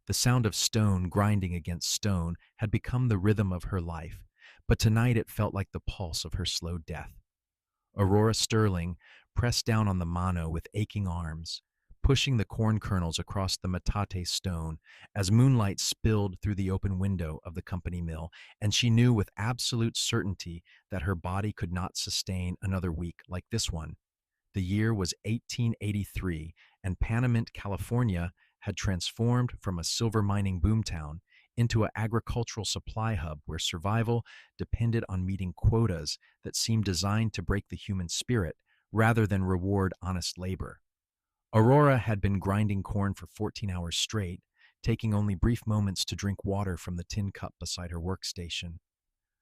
The sound of stone grinding against stone had become the rhythm of her life, but tonight it felt like the pulse of her slow death. Aurora Sterling pressed down on the mano with aching arms, pushing the corn kernels across the metate stone as moonlight spilled through the open window of the company mill, and she knew with absolute certainty that her body could not sustain another week like this one. The year was 1883, and Panamint, California, had transformed from a silver mining boomtown into an agricultural supply hub where survival depended on meeting quotas that seemed designed to break the human spirit rather than reward honest labor. Aurora had been grinding corn for 14 hours straight, taking only brief moments to drink water from the tin cup beside her workstation.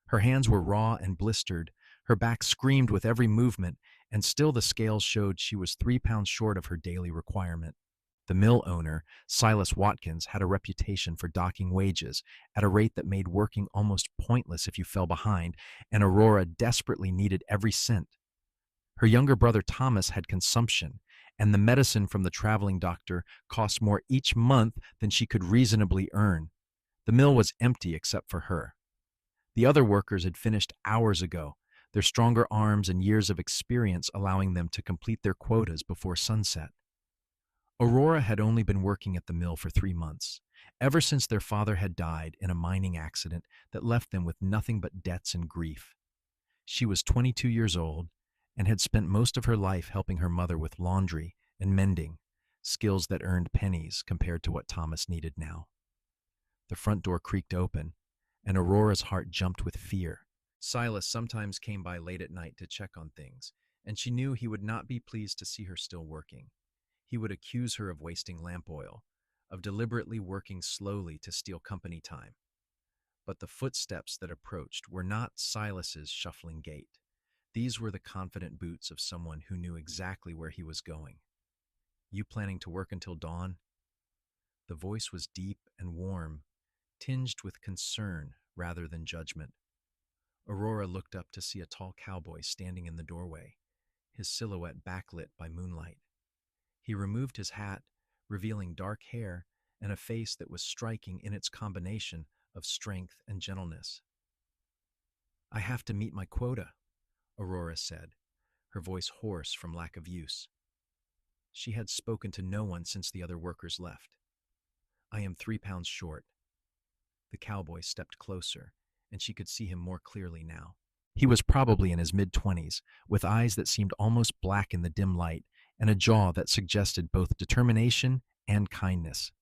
Her hands were raw and blistered, her back screamed with every movement, and still the scales showed she was 3 pounds short of her daily requirement. The mill owner, Silas Watkins, had a reputation for docking wages at a rate that made working almost pointless if you fell behind, and Aurora desperately needed every cent. Her younger brother Thomas had consumption, and the medicine from the traveling doctor cost more each month than she could reasonably earn. The mill was empty except for her. The other workers had finished hours ago, their stronger arms and years of experience allowing them to complete their quotas before sunset. Aurora had only been working at the mill for 3 months, ever since their father had died in a mining accident that left them with nothing but debts and grief. She was 22 years old and had spent most of her life helping her mother with laundry and mending, skills that earned pennies compared to what Thomas needed now. The front door creaked open, and Aurora's heart jumped with fear. Silas sometimes came by late at night to check on things, and she knew he would not be pleased to see her still working. He would accuse her of wasting lamp oil, of deliberately working slowly to steal company time. But the footsteps that approached were not Silas's shuffling gait. These were the confident boots of someone who knew exactly where he was going. "You planning to work until dawn?" The voice was deep and warm, tinged with concern rather than judgment. Aurora looked up to see a tall cowboy standing in the doorway, his silhouette backlit by moonlight. He removed his hat, revealing dark hair and a face that was striking in its combination of strength and gentleness. "I have to meet my quota," Aurora said, her voice hoarse from lack of use. She had spoken to no one since the other workers left. "I am 3 pounds short." The cowboy stepped closer, and she could see him more clearly now. He was probably in his mid-20s, with eyes that seemed almost black in the dim light, and a jaw that suggested both determination and kindness.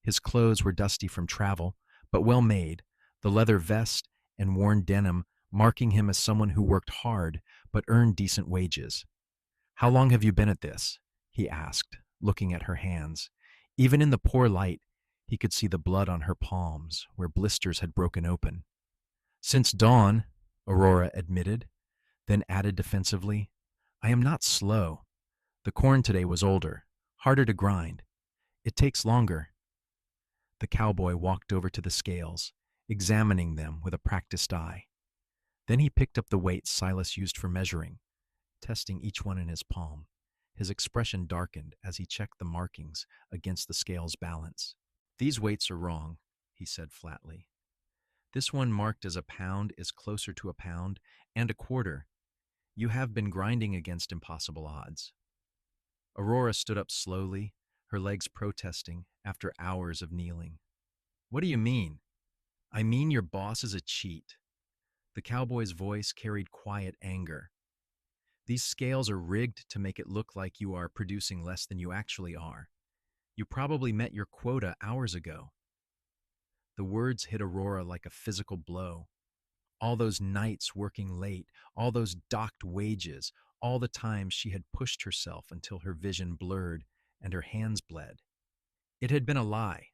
His clothes were dusty from travel, but well made, the leather vest and worn denim marking him as someone who worked hard but earned decent wages. "How long have you been at this?" he asked, looking at her hands. Even in the poor light, he could see the blood on her palms, where blisters had broken open. "Since dawn," Aurora admitted, then added defensively, "I am not slow. The corn today was older, harder to grind. It takes longer." The cowboy walked over to the scales, examining them with a practiced eye. Then he picked up the weights Silas used for measuring, testing each one in his palm. His expression darkened as he checked the markings against the scale's balance. "These weights are wrong," he said flatly. "This one marked as a pound is closer to a pound and a quarter. You have been grinding against impossible odds." Aurora stood up slowly, her legs protesting after hours of kneeling. "What do you mean?" "I mean your boss is a cheat." The cowboy's voice carried quiet anger. "These scales are rigged to make it look like you are producing less than you actually are. You probably met your quota hours ago." The words hit Aurora like a physical blow. All those nights working late, all those docked wages, all the times she had pushed herself until her vision blurred and her hands bled. It had been a lie.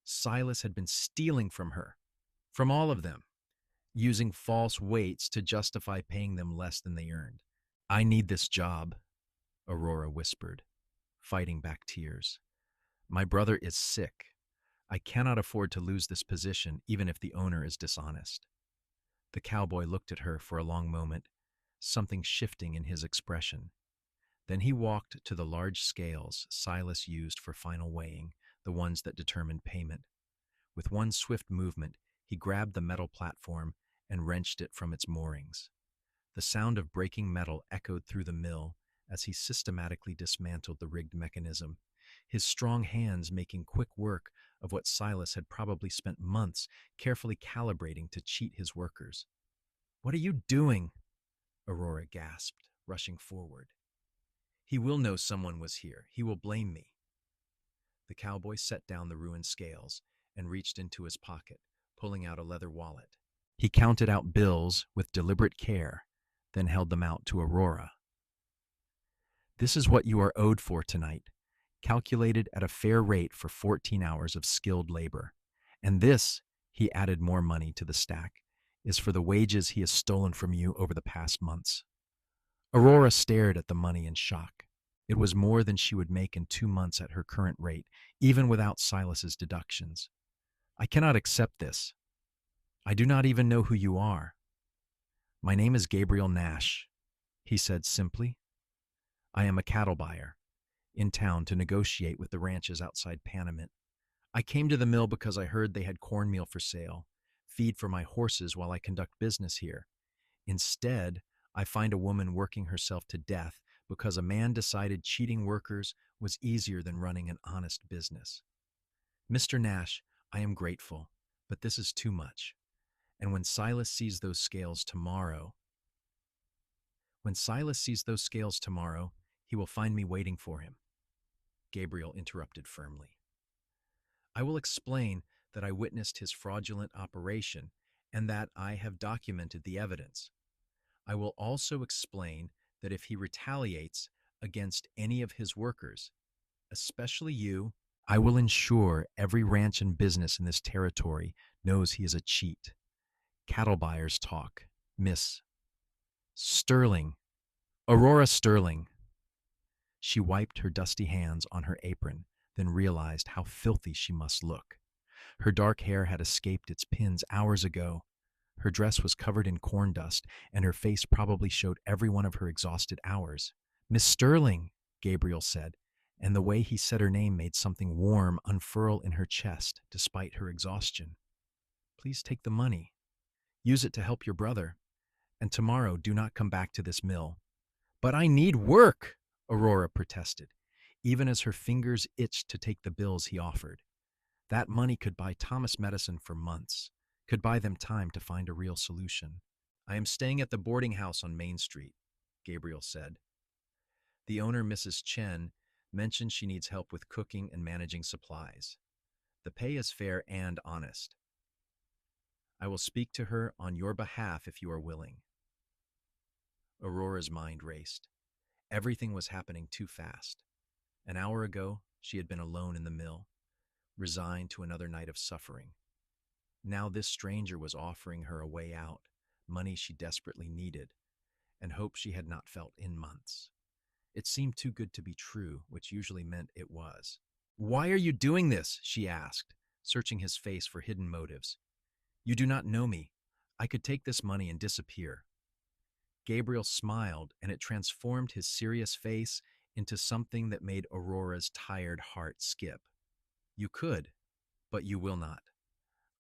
Silas had been stealing from her, from all of them, using false weights to justify paying them less than they earned. "I need this job," Aurora whispered, fighting back tears. "My brother is sick. I cannot afford to lose this position even if the owner is dishonest." The cowboy looked at her for a long moment, something shifting in his expression. Then he walked to the large scales Silas used for final weighing, the ones that determined payment. With one swift movement, he grabbed the metal platform and wrenched it from its moorings. The sound of breaking metal echoed through the mill as he systematically dismantled the rigged mechanism, his strong hands making quick work of what Silas had probably spent months carefully calibrating to cheat his workers. "What are you doing?" Aurora gasped, rushing forward. "He will know someone was here. He will blame me." The cowboy set down the ruined scales and reached into his pocket, pulling out a leather wallet. He counted out bills with deliberate care, then held them out to Aurora. "This is what you are owed for tonight, calculated at a fair rate for 14 hours of skilled labor. And this," he added more money to the stack, "is for the wages he has stolen from you over the past months." Aurora stared at the money in shock. It was more than she would make in 2 months at her current rate, even without Silas's deductions. "I cannot accept this. I do not even know who you are." "My name is Gabriel Nash," he said simply. "I am a cattle buyer, in town to negotiate with the ranches outside Panamint. I came to the mill because I heard they had cornmeal for sale, feed for my horses while I conduct business here. Instead, I find a woman working herself to death because a man decided cheating workers was easier than running an honest business. Mr. Nash, I am grateful, but this is too much. And when Silas sees those scales tomorrow, he will find me waiting for him." Gabriel interrupted firmly. "I will explain that I witnessed his fraudulent operation and that I have documented the evidence. I will also explain that if he retaliates against any of his workers, especially you, I will ensure every ranch and business in this territory knows he is a cheat. Cattle buyers talk. Miss Sterling, Aurora Sterling." She wiped her dusty hands on her apron, then realized how filthy she must look. Her dark hair had escaped its pins hours ago. Her dress was covered in corn dust, and her face probably showed every one of her exhausted hours. "Miss Sterling," Gabriel said, and the way he said her name made something warm unfurl in her chest despite her exhaustion. "Please take the money. Use it to help your brother. And tomorrow do not come back to this mill." "But I need work," Aurora protested, even as her fingers itched to take the bills he offered. That money could buy Thomas medicine for months, could buy them time to find a real solution. "I am staying at the boarding house on Main Street," Gabriel said. "The owner, Mrs. Chen, mentioned she needs help with cooking and managing supplies. The pay is fair and honest. I will speak to her on your behalf if you are willing." Aurora's mind raced. Everything was happening too fast. An hour ago, she had been alone in the mill, resigned to another night of suffering. Now this stranger was offering her a way out, money she desperately needed, and hope she had not felt in months. It seemed too good to be true, which usually meant it was. "Why are you doing this?" she asked, searching his face for hidden motives. "You do not know me. I could take this money and disappear." Gabriel smiled, and it transformed his serious face into something that made Aurora's tired heart skip. "You could, but you will not.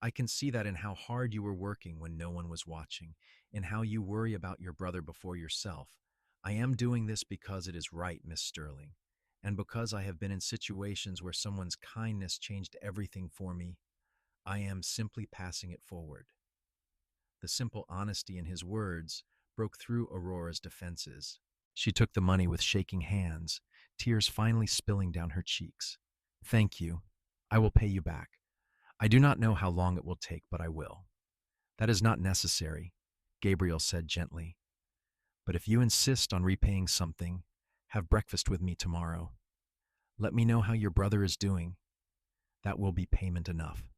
I can see that in how hard you were working when no one was watching, in how you worry about your brother before yourself. I am doing this because it is right, Miss Sterling, and because I have been in situations where someone's kindness changed everything for me. I am simply passing it forward." The simple honesty in his words broke through Aurora's defenses. She took the money with shaking hands, tears finally spilling down her cheeks. "Thank you. I will pay you back. I do not know how long it will take, but I will." "That is not necessary," Gabriel said gently. "But if you insist on repaying something, have breakfast with me tomorrow. Let me know how your brother is doing. That will be payment enough."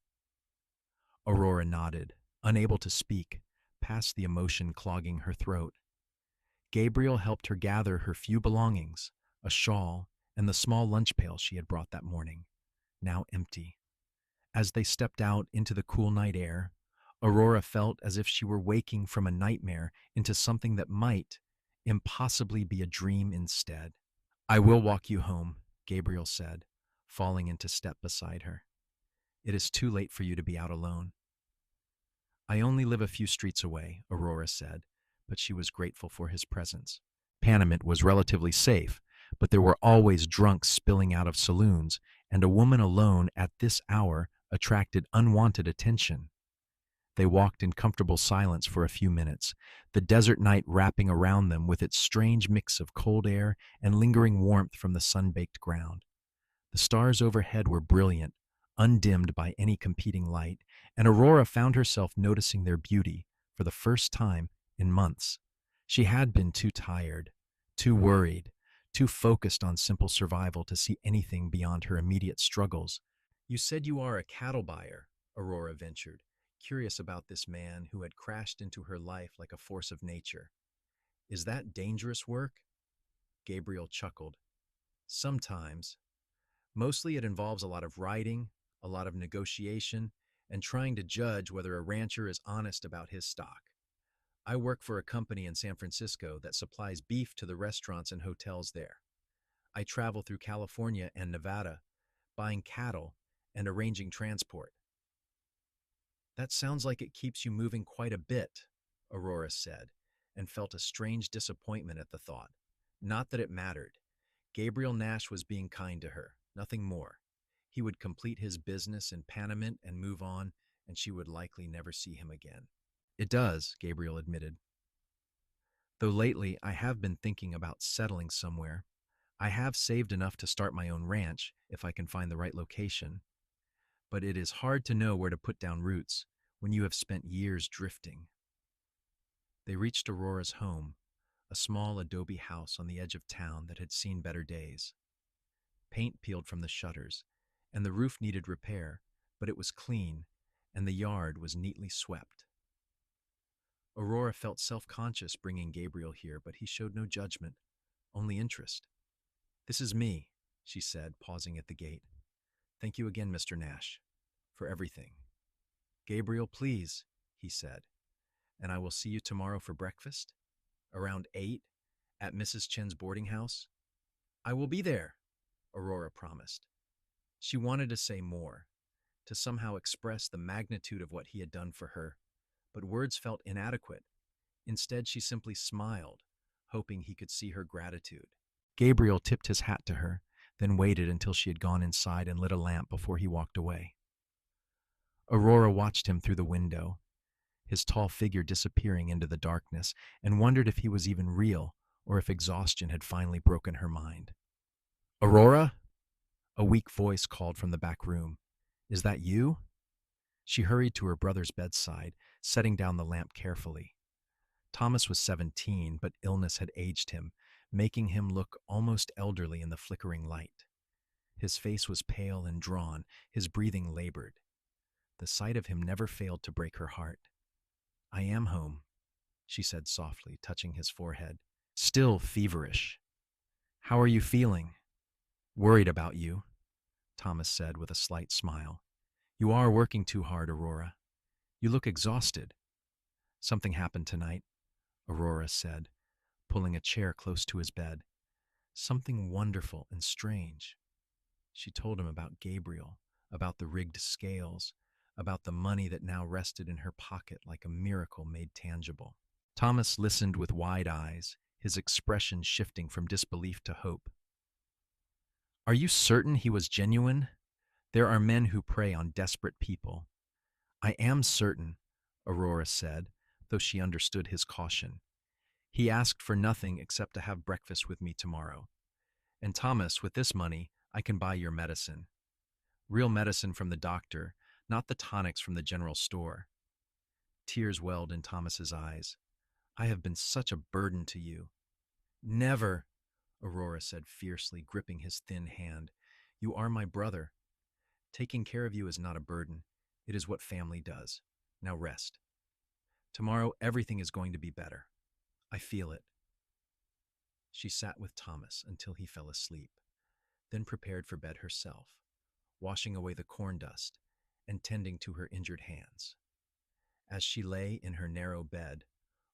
Aurora nodded, unable to speak, past the emotion clogging her throat. Gabriel helped her gather her few belongings, a shawl, and the small lunch pail she had brought that morning, now empty. As they stepped out into the cool night air, Aurora felt as if she were waking from a nightmare into something that might impossibly be a dream instead. "I will walk you home," Gabriel said, falling into step beside her. "It is too late for you to be out alone." "I only live a few streets away," Aurora said, but she was grateful for his presence. Panamint was relatively safe, but there were always drunks spilling out of saloons, and a woman alone at this hour attracted unwanted attention. They walked in comfortable silence for a few minutes, the desert night wrapping around them with its strange mix of cold air and lingering warmth from the sun-baked ground. The stars overhead were brilliant, undimmed by any competing light, and Aurora found herself noticing their beauty for the first time in months. She had been too tired, too worried, too focused on simple survival to see anything beyond her immediate struggles. "You said you are a cattle buyer," Aurora ventured, curious about this man who had crashed into her life like a force of nature. "Is that dangerous work?" Gabriel chuckled. "Sometimes. Mostly it involves a lot of writing, a lot of negotiation, and trying to judge whether a rancher is honest about his stock. I work for a company in San Francisco that supplies beef to the restaurants and hotels there. I travel through California and Nevada, buying cattle and arranging transport." "That sounds like it keeps you moving quite a bit," Aurora said, and felt a strange disappointment at the thought. Not that it mattered. Gabriel Nash was being kind to her, nothing more. He would complete his business in Panamint and move on, and she would likely never see him again. "It does," Gabriel admitted. "Though lately I have been thinking about settling somewhere. I have saved enough to start my own ranch if I can find the right location. But it is hard to know where to put down roots when you have spent years drifting." They reached Aurora's home, a small adobe house on the edge of town that had seen better days. Paint peeled from the shutters, and the roof needed repair, but it was clean, and the yard was neatly swept. Aurora felt self-conscious bringing Gabriel here, but he showed no judgment, only interest. "This is me," she said, pausing at the gate. "Thank you again, Mr. Nash, for everything." "Gabriel, please," he said, "and I will see you tomorrow for breakfast, around 8, at Mrs. Chen's boarding house." "I will be there," Aurora promised. She wanted to say more, to somehow express the magnitude of what he had done for her, but words felt inadequate. Instead, she simply smiled, hoping he could see her gratitude. Gabriel tipped his hat to her, then waited until she had gone inside and lit a lamp before he walked away. Aurora watched him through the window, his tall figure disappearing into the darkness, and wondered if he was even real or if exhaustion had finally broken her mind. "Aurora?" A weak voice called from the back room. "Is that you?" She hurried to her brother's bedside, setting down the lamp carefully. Thomas was 17, but illness had aged him, making him look almost elderly in the flickering light. His face was pale and drawn, his breathing labored. The sight of him never failed to break her heart. "I am home," she said softly, touching his forehead. "Still feverish. How are you feeling?" "Worried about you," Thomas said with a slight smile. "You are working too hard, Aurora. You look exhausted." "Something happened tonight," Aurora said, pulling a chair close to his bed. "Something wonderful and strange." She told him about Gabriel, about the rigged scales, about the money that now rested in her pocket like a miracle made tangible. Thomas listened with wide eyes, his expression shifting from disbelief to hope. "Are you certain he was genuine? There are men who prey on desperate people." "I am certain," Aurora said, though she understood his caution. "He asked for nothing except to have breakfast with me tomorrow. And Thomas, with this money, I can buy your medicine. Real medicine from the doctor, not the tonics from the general store." Tears welled in Thomas's eyes. "I have been such a burden to you." "Never," Aurora said fiercely, gripping his thin hand. "You are my brother. Taking care of you is not a burden. It is what family does. Now rest. Tomorrow everything is going to be better. I feel it." She sat with Thomas until he fell asleep, then prepared for bed herself, washing away the corn dust and tending to her injured hands. As she lay in her narrow bed,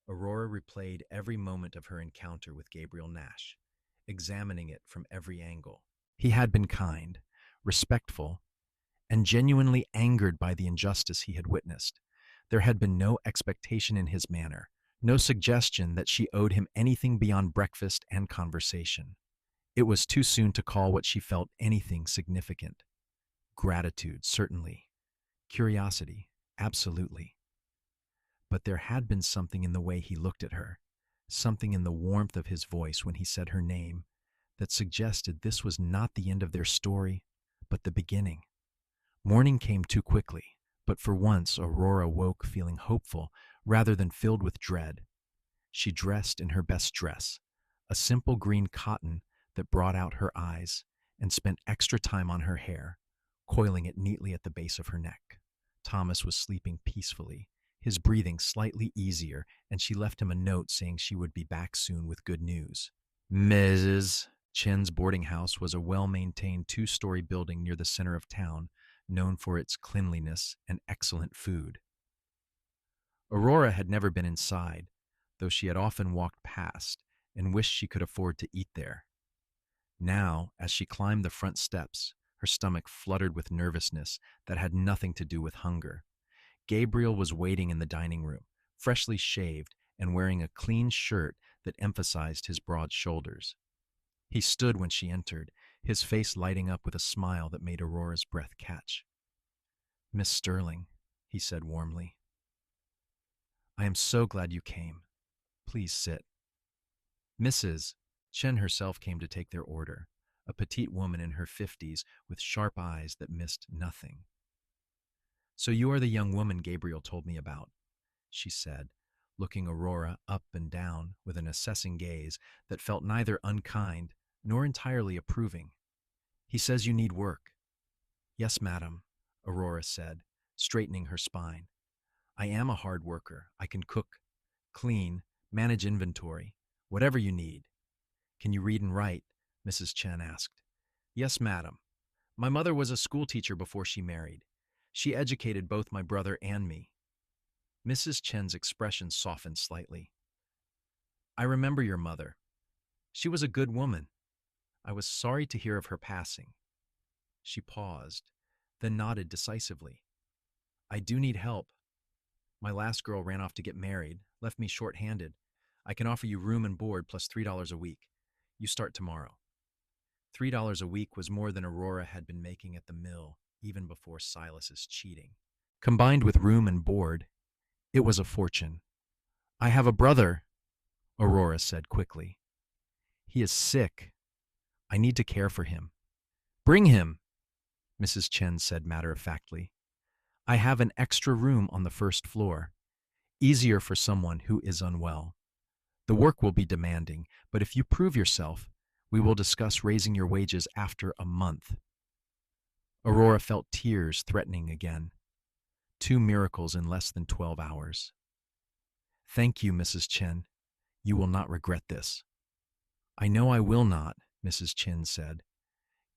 Aurora replayed every moment of her encounter with Gabriel Nash, examining it from every angle. He had been kind, respectful, and genuinely angered by the injustice he had witnessed. There had been no expectation in his manner, no suggestion that she owed him anything beyond breakfast and conversation. It was too soon to call what she felt anything significant. Gratitude, certainly. Curiosity, absolutely. But there had been something in the way he looked at her, something in the warmth of his voice when he said her name, that suggested this was not the end of their story, but the beginning. Morning came too quickly, but for once Aurora woke feeling hopeful rather than filled with dread. She dressed in her best dress, a simple green cotton that brought out her eyes, and spent extra time on her hair, coiling it neatly at the base of her neck. Thomas was sleeping peacefully, his breathing slightly easier, and she left him a note saying she would be back soon with good news. Mrs. Chen's boarding house was a well-maintained two-story building near the center of town, known for its cleanliness and excellent food. Aurora had never been inside, though she had often walked past and wished she could afford to eat there. Now, as she climbed the front steps, her stomach fluttered with nervousness that had nothing to do with hunger. Gabriel was waiting in the dining room, freshly shaved and wearing a clean shirt that emphasized his broad shoulders. He stood when she entered, his face lighting up with a smile that made Aurora's breath catch. "Miss Sterling," he said warmly, "I am so glad you came. Please sit." Mrs. Chen herself came to take their order, a petite woman in her 50s with sharp eyes that missed nothing. "So you are the young woman Gabriel told me about," she said, looking Aurora up and down with an assessing gaze that felt neither unkind nor entirely approving. "He says you need work." "Yes, madam," Aurora said, straightening her spine. "I am a hard worker. I can cook, clean, manage inventory, whatever you need." "Can you read and write?" Mrs. Chen asked. "Yes, madam. My mother was a school teacher before she married. She educated both my brother and me." Mrs. Chen's expression softened slightly. "I remember your mother. She was a good woman. I was sorry to hear of her passing." She paused, then nodded decisively. "I do need help. My last girl ran off to get married, left me short-handed. I can offer you room and board plus $3 a week. You start tomorrow." $3 a week was more than Aurora had been making at the mill, even before Silas's cheating. Combined with room and board, it was a fortune. "I have a brother," Aurora said quickly. "He is sick. I need to care for him." "Bring him," Mrs. Chen said matter-of-factly. "I have an extra room on the first floor. Easier for someone who is unwell. The work will be demanding, but if you prove yourself, we will discuss raising your wages after a month." Aurora felt tears threatening again. 2 miracles in less than 12 hours. "Thank you, Mrs. Chen. You will not regret this." "I know I will not," Mrs. Chen said.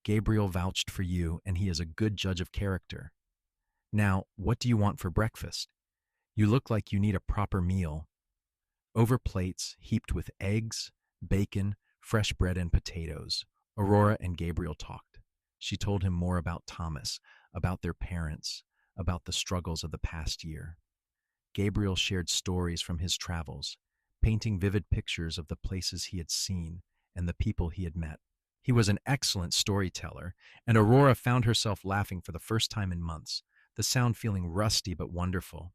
"Gabriel vouched for you, and he is a good judge of character. Now, what do you want for breakfast? You look like you need a proper meal." Over plates heaped with eggs, bacon, fresh bread, and potatoes, Aurora and Gabriel talked. She told him more about Thomas, about their parents, about the struggles of the past year. Gabriel shared stories from his travels, painting vivid pictures of the places he had seen and the people he had met. He was an excellent storyteller, and Aurora found herself laughing for the first time in months, the sound feeling rusty but wonderful.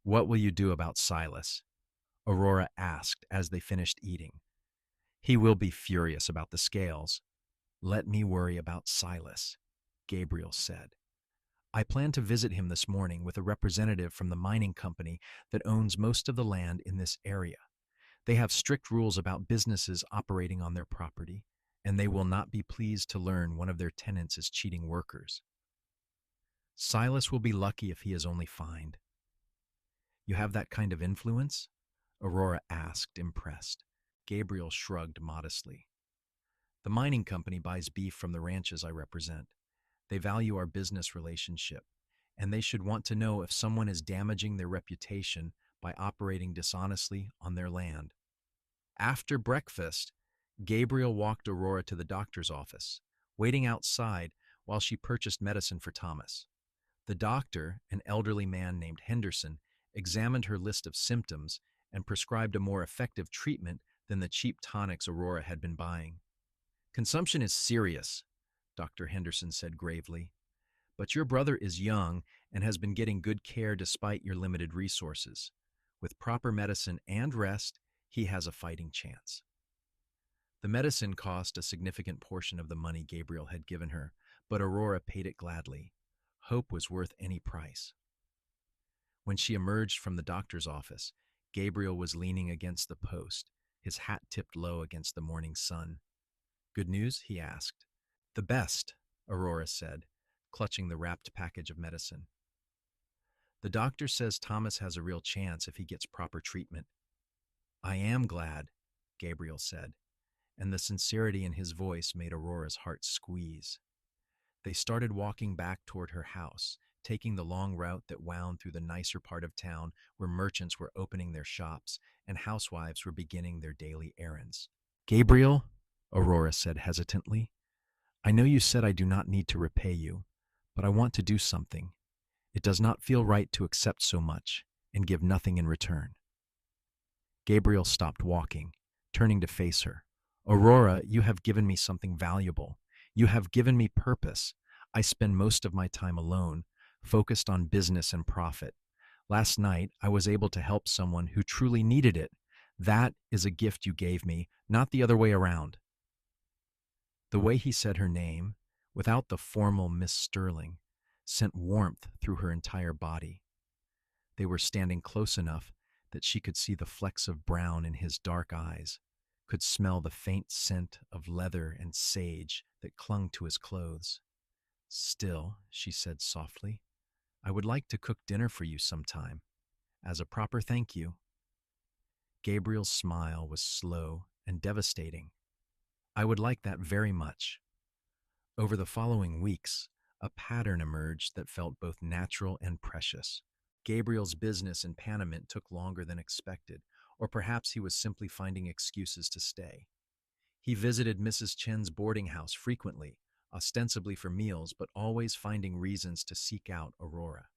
"What will you do about Silas?" Aurora asked as they finished eating. "He will be furious about the scales." "Let me worry about Silas," Gabriel said. "I plan to visit him this morning with a representative from the mining company that owns most of the land in this area. They have strict rules about businesses operating on their property, and they will not be pleased to learn one of their tenants is cheating workers." "Silas will be lucky if he is only fined." "You have that kind of influence?" Aurora asked, impressed. Gabriel shrugged modestly. "The mining company buys beef from the ranches I represent. They value our business relationship, and they should want to know if someone is damaging their reputation by operating dishonestly on their land." After breakfast, Gabriel walked Aurora to the doctor's office. Waiting outside, while she purchased medicine for Thomas. The doctor, an elderly man named Henderson, examined her list of symptoms and prescribed a more effective treatment than the cheap tonics Aurora had been buying. "Consumption is serious," Dr. Henderson said gravely, "but your brother is young and has been getting good care despite your limited resources. With proper medicine and rest, he has a fighting chance." The medicine cost a significant portion of the money Gabriel had given her, but Aurora paid it gladly. Hope was worth any price. When she emerged from the doctor's office, Gabriel was leaning against the post, his hat tipped low against the morning sun. "Good news?" he asked. "The best," Aurora said, clutching the wrapped package of medicine. "The doctor says Thomas has a real chance if he gets proper treatment." "I am glad," Gabriel said, and the sincerity in his voice made Aurora's heart squeeze. They started walking back toward her house, taking the long route that wound through the nicer part of town where merchants were opening their shops and housewives were beginning their daily errands. "Gabriel," Aurora said hesitantly, "I know you said I do not need to repay you, but I want to do something. It does not feel right to accept so much and give nothing in return." Gabriel stopped walking, turning to face her. "Aurora, you have given me something valuable. You have given me purpose. I spend most of my time alone, focused on business and profit. Last night, I was able to help someone who truly needed it. That is a gift you gave me, not the other way around." The way he said her name, without the formal Miss Sterling, sent warmth through her entire body. They were standing close enough that she could see the flecks of brown in his dark eyes, could smell the faint scent of leather and sage that clung to his clothes. "Still," she said softly, "I would like to cook dinner for you sometime, as a proper thank you." Gabriel's smile was slow and devastating. "I would like that very much." Over the following weeks, a pattern emerged that felt both natural and precious. Gabriel's business in Panamint took longer than expected, or perhaps he was simply finding excuses to stay. He visited Mrs. Chen's boarding house frequently, ostensibly for meals, but always finding reasons to seek out Aurora.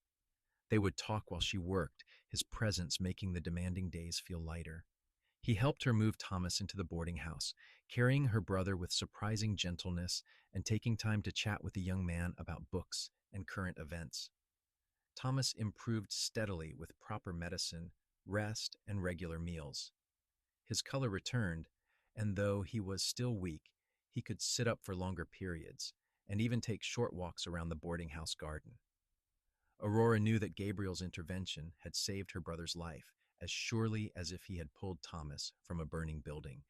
They would talk while she worked, his presence making the demanding days feel lighter. He helped her move Thomas into the boarding house, carrying her brother with surprising gentleness and taking time to chat with the young man about books and current events. Thomas improved steadily with proper medicine, rest, and regular meals. His color returned, and though he was still weak, he could sit up for longer periods and even take short walks around the boarding house garden. Aurora knew that Gabriel's intervention had saved her brother's life as surely as if he had pulled Thomas from a burning building.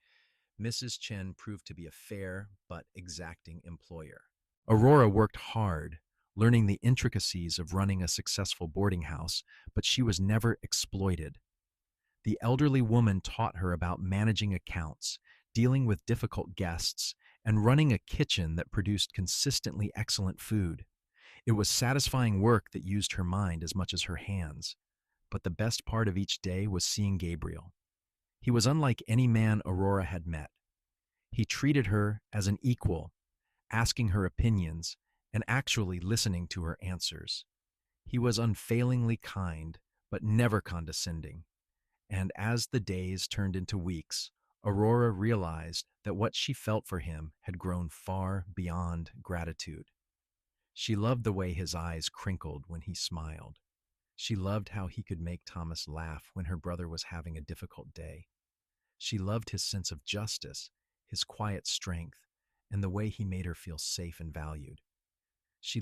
Mrs. Chen proved to be a fair but exacting employer. Aurora worked hard, learning the intricacies of running a successful boarding house, but she was never exploited. The elderly woman taught her about managing accounts, dealing with difficult guests, and running a kitchen that produced consistently excellent food. It was satisfying work that used her mind as much as her hands. But the best part of each day was seeing Gabriel. He was unlike any man Aurora had met. He treated her as an equal, asking her opinions and actually listening to her answers. He was unfailingly kind, but never condescending. And as the days turned into weeks, Aurora realized that what she felt for him had grown far beyond gratitude. She loved the way his eyes crinkled when he smiled. She loved how he could make Thomas laugh when her brother was having a difficult day. She loved his sense of justice, his quiet strength, and the way he made her feel safe and valued. She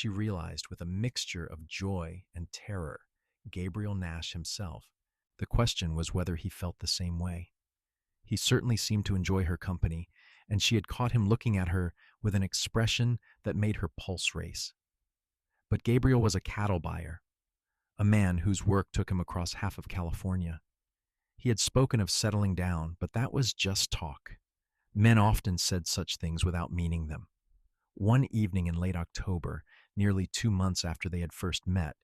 realized with a mixture of joy and terror, Gabriel Nash himself. The question was whether he felt the same way. He certainly seemed to enjoy her company, and she had caught him looking at her with an expression that made her pulse race. But Gabriel was a cattle buyer, a man whose work took him across half of California. He had spoken of settling down, but that was just talk. Men often said such things without meaning them. One evening in late October, nearly 2 months after they had first met,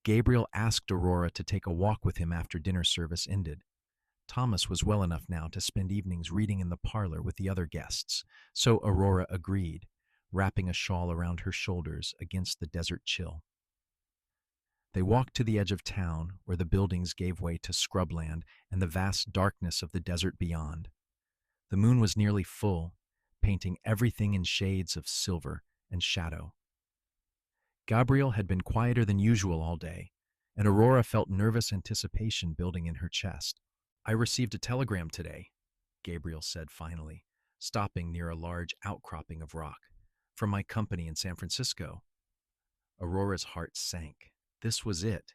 Gabriel asked Aurora to take a walk with him after dinner service ended. Thomas was well enough now to spend evenings reading in the parlor with the other guests, so Aurora agreed, wrapping a shawl around her shoulders against the desert chill. They walked to the edge of town, where the buildings gave way to scrubland and the vast darkness of the desert beyond. The moon was nearly full, painting everything in shades of silver and shadow. Gabriel had been quieter than usual all day, and Aurora felt nervous anticipation building in her chest. "I received a telegram today," Gabriel said finally, stopping near a large outcropping of rock. "From my company in San Francisco." Aurora's heart sank. This was it.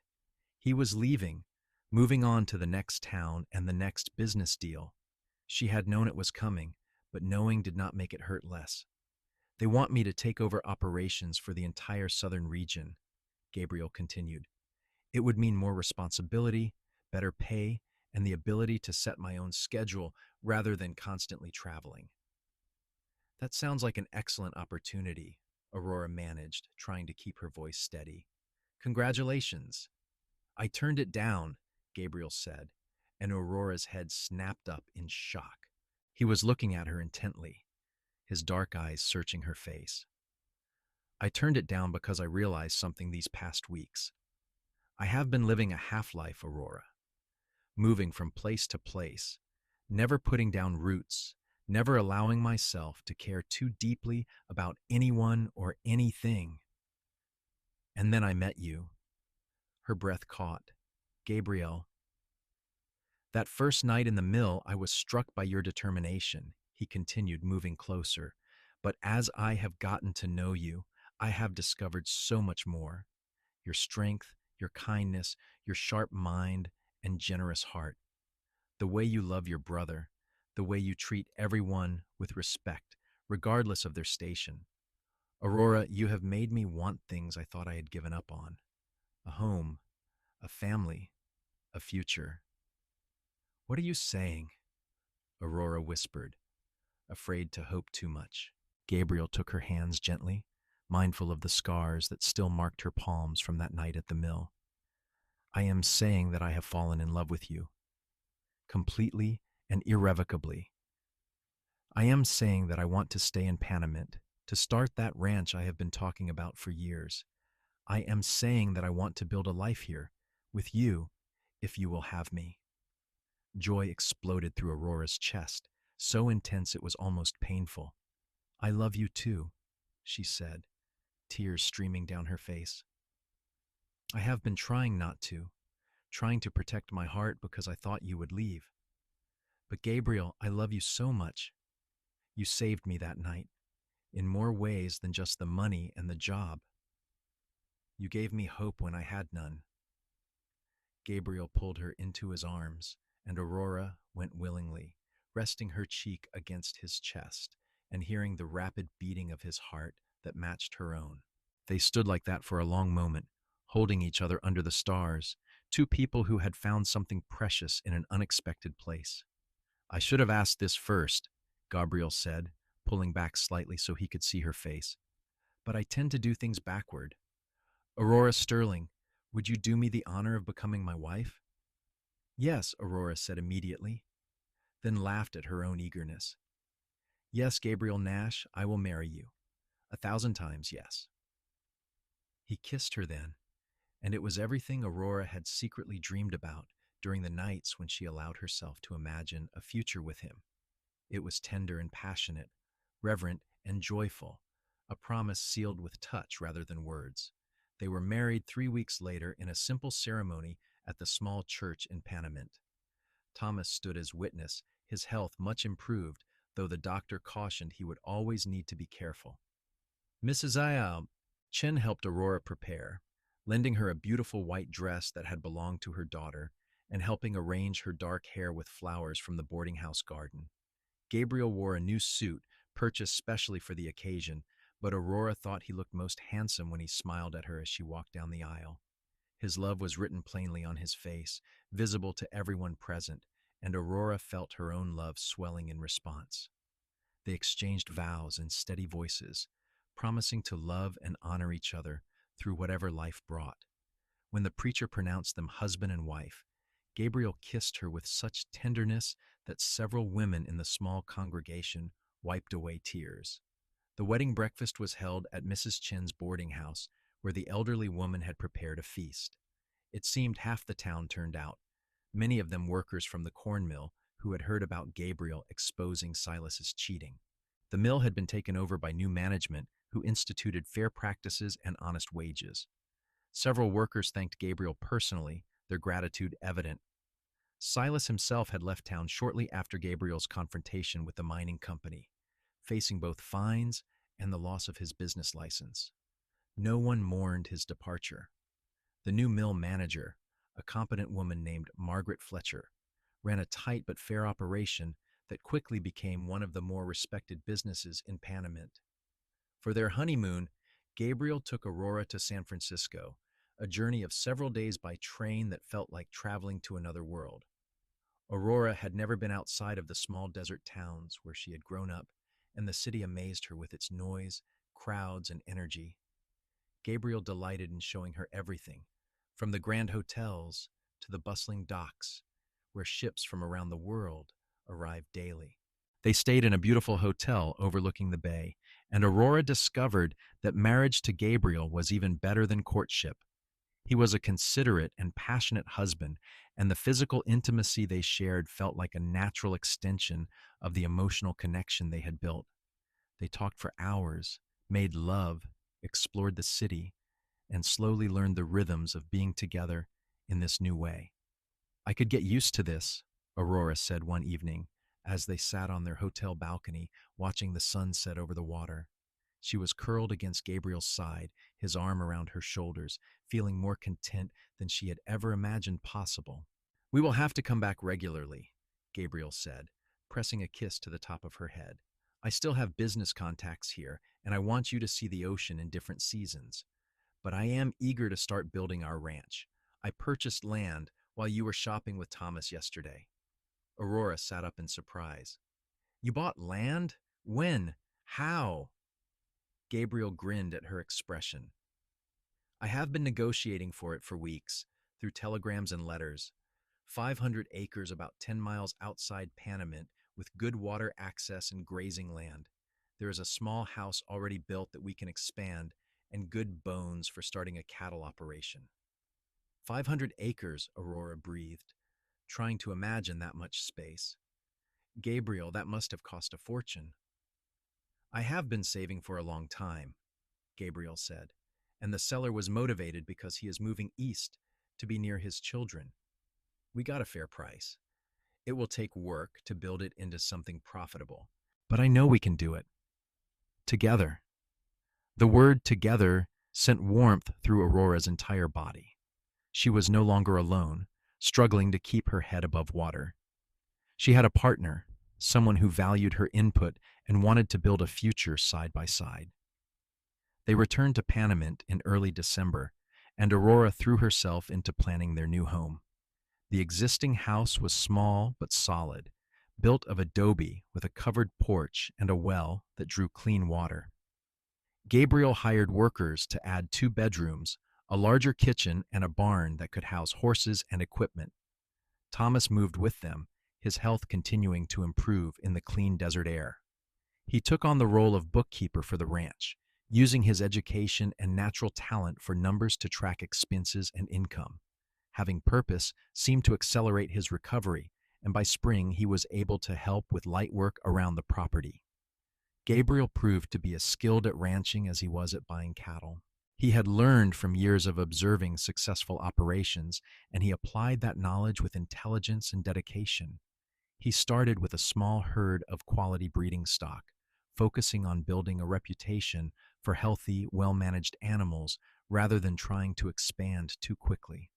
He was leaving, moving on to the next town and the next business deal. She had known it was coming, but knowing did not make it hurt less. "They want me to take over operations for the entire southern region," Gabriel continued. "It would mean more responsibility, better pay, and the ability to set my own schedule rather than constantly traveling." "That sounds like an excellent opportunity," Aurora managed, trying to keep her voice steady. "Congratulations." "I turned it down," Gabriel said, and Aurora's head snapped up in shock. He was looking at her intently, his dark eyes searching her face. "I turned it down because I realized something these past weeks. I have been living a half-life, Aurora, moving from place to place, never putting down roots, never allowing myself to care too deeply about anyone or anything. And then I met you." Her breath caught. "Gabriel, that first night in the mill, I was struck by your determination," he continued, moving closer. "But as I have gotten to know you, I have discovered so much more. Your strength, your kindness, your sharp mind, and generous heart. The way you love your brother, the way you treat everyone with respect, regardless of their station. Aurora, you have made me want things I thought I had given up on. A home, a family, a future." "What are you saying?" Aurora whispered, afraid to hope too much. Gabriel took her hands gently, mindful of the scars that still marked her palms from that night at the mill. "I am saying that I have fallen in love with you, completely and irrevocably. I am saying that I want to stay in Panamint, to start that ranch I have been talking about for years. I am saying that I want to build a life here, with you, if you will have me." Joy exploded through Aurora's chest, so intense it was almost painful. "I love you too," she said, tears streaming down her face. "I have been trying not to, trying to protect my heart because I thought you would leave. But Gabriel, I love you so much. You saved me that night, in more ways than just the money and the job. You gave me hope when I had none." Gabriel pulled her into his arms, and Aurora went willingly, resting her cheek against his chest and hearing the rapid beating of his heart that matched her own. They stood like that for a long moment, holding each other under the stars, two people who had found something precious in an unexpected place. "I should have asked this first," Gabriel said, pulling back slightly so he could see her face. "But I tend to do things backward. Aurora Sterling, would you do me the honor of becoming my wife?" "Yes," Aurora said immediately, then laughed at her own eagerness. "Yes, Gabriel Nash, I will marry you. 1,000 times yes." He kissed her then, and it was everything Aurora had secretly dreamed about during the nights when she allowed herself to imagine a future with him. It was tender and passionate, reverent and joyful, a promise sealed with touch rather than words. They were married 3 weeks later in a simple ceremony at the small church in Panamint. Thomas stood as witness, his health much improved, though the doctor cautioned he would always need to be careful. Mrs. Chen helped Aurora prepare, lending her a beautiful white dress that had belonged to her daughter and helping arrange her dark hair with flowers from the boarding house garden. Gabriel wore a new suit, purchased specially for the occasion, but Aurora thought he looked most handsome when he smiled at her as she walked down the aisle. His love was written plainly on his face, visible to everyone present, and Aurora felt her own love swelling in response. They exchanged vows in steady voices, promising to love and honor each other through whatever life brought. When the preacher pronounced them husband and wife, Gabriel kissed her with such tenderness that several women in the small congregation wiped away tears. The wedding breakfast was held at Mrs. Chin's boarding house, where the elderly woman had prepared a feast. It seemed half the town turned out, many of them workers from the corn mill who had heard about Gabriel exposing Silas's cheating. The mill had been taken over by new management who instituted fair practices and honest wages. Several workers thanked Gabriel personally, their gratitude evident. Silas himself had left town shortly after Gabriel's confrontation with the mining company, facing both fines and the loss of his business license. No one mourned his departure. The new mill manager, a competent woman named Margaret Fletcher, ran a tight but fair operation that quickly became one of the more respected businesses in Panamint. For their honeymoon, Gabriel took Aurora to San Francisco, a journey of several days by train that felt like traveling to another world. Aurora had never been outside of the small desert towns where she had grown up, and the city amazed her with its noise, crowds, and energy. Gabriel delighted in showing her everything, from the grand hotels to the bustling docks, where ships from around the world arrived daily. They stayed in a beautiful hotel overlooking the bay, and Aurora discovered that marriage to Gabriel was even better than courtship. He was a considerate and passionate husband, and the physical intimacy they shared felt like a natural extension of the emotional connection they had built. They talked for hours, made love, explored the city, and slowly learned the rhythms of being together in this new way. "I could get used to this," Aurora said one evening, as they sat on their hotel balcony watching the sun set over the water. She was curled against Gabriel's side, his arm around her shoulders, feeling more content than she had ever imagined possible. "We will have to come back regularly," Gabriel said, pressing a kiss to the top of her head. "I still have business contacts here, and I want you to see the ocean in different seasons. But I am eager to start building our ranch. I purchased land while you were shopping with Thomas yesterday." Aurora sat up in surprise. "You bought land? When? How?" Gabriel grinned at her expression. "I have been negotiating for it for weeks, through telegrams and letters. 500 acres about 10 miles outside Panamint with good water access and grazing land. There is a small house already built that we can expand and good bones for starting a cattle operation." 500 acres, Aurora breathed, trying to imagine that much space. "Gabriel, that must have cost a fortune." "I have been saving for a long time," Gabriel said, "and the seller was motivated because he is moving east to be near his children. We got a fair price. It will take work to build it into something profitable, but I know we can do it. Together." The word "together" sent warmth through Aurora's entire body. She was no longer alone, struggling to keep her head above water. She had a partner, someone who valued her input and wanted to build a future side by side. They returned to Panamint in early December, and Aurora threw herself into planning their new home. The existing house was small but solid, built of adobe with a covered porch and a well that drew clean water. Gabriel hired workers to add 2 bedrooms, a larger kitchen, and a barn that could house horses and equipment. Thomas moved with them, his health continuing to improve in the clean desert air. He took on the role of bookkeeper for the ranch, using his education and natural talent for numbers to track expenses and income. Having purpose seemed to accelerate his recovery, and by spring he was able to help with light work around the property. Gabriel proved to be as skilled at ranching as he was at buying cattle. He had learned from years of observing successful operations, and he applied that knowledge with intelligence and dedication. He started with a small herd of quality breeding stock, focusing on building a reputation for healthy, well-managed animals rather than trying to expand too quickly.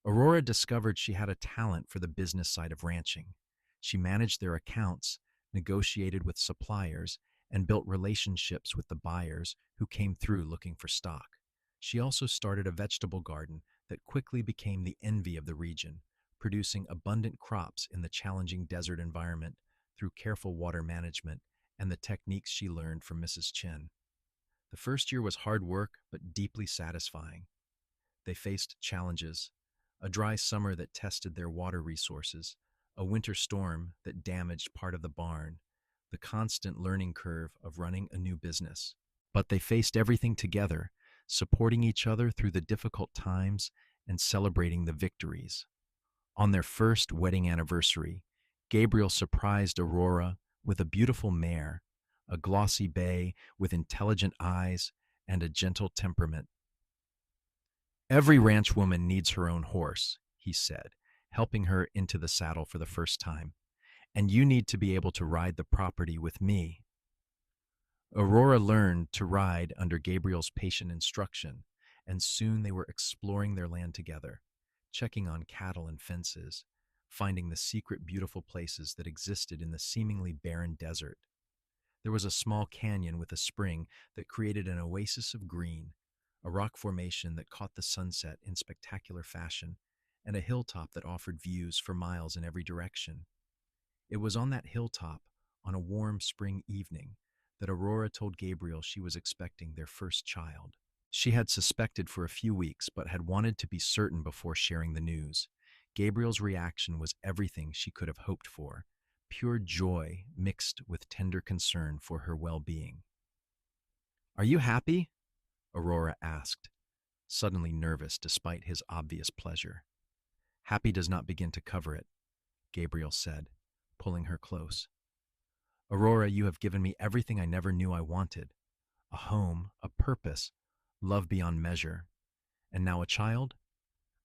Aurora discovered she had a talent for the business side of ranching. She managed their accounts, negotiated with suppliers, and built relationships with the buyers who came through looking for stock. She also started a vegetable garden that quickly became the envy of the region, producing abundant crops in the challenging desert environment through careful water management and the techniques she learned from Mrs. Chen. The first year was hard work but deeply satisfying. They faced challenges: a dry summer that tested their water resources, a winter storm that damaged part of the barn, the constant learning curve of running a new business. But they faced everything together, supporting each other through the difficult times and celebrating the victories. On their first wedding anniversary, Gabriel surprised Aurora with a beautiful mare, a glossy bay with intelligent eyes and a gentle temperament. "Every ranch woman needs her own horse," he said, helping her into the saddle for the first time. "And you need to be able to ride the property with me." Aurora learned to ride under Gabriel's patient instruction, and soon they were exploring their land together, checking on cattle and fences, finding the secret beautiful places that existed in the seemingly barren desert. There was a small canyon with a spring that created an oasis of green, a rock formation that caught the sunset in spectacular fashion, and a hilltop that offered views for miles in every direction. It was on that hilltop, on a warm spring evening, that Aurora told Gabriel she was expecting their first child. She had suspected for a few weeks, but had wanted to be certain before sharing the news. Gabriel's reaction was everything she could have hoped for, pure joy mixed with tender concern for her well-being. "Are you happy?" Aurora asked, suddenly nervous despite his obvious pleasure. "Happy does not begin to cover it," Gabriel said, pulling her close. "Aurora, you have given me everything I never knew I wanted. A home, a purpose, love beyond measure. And now a child?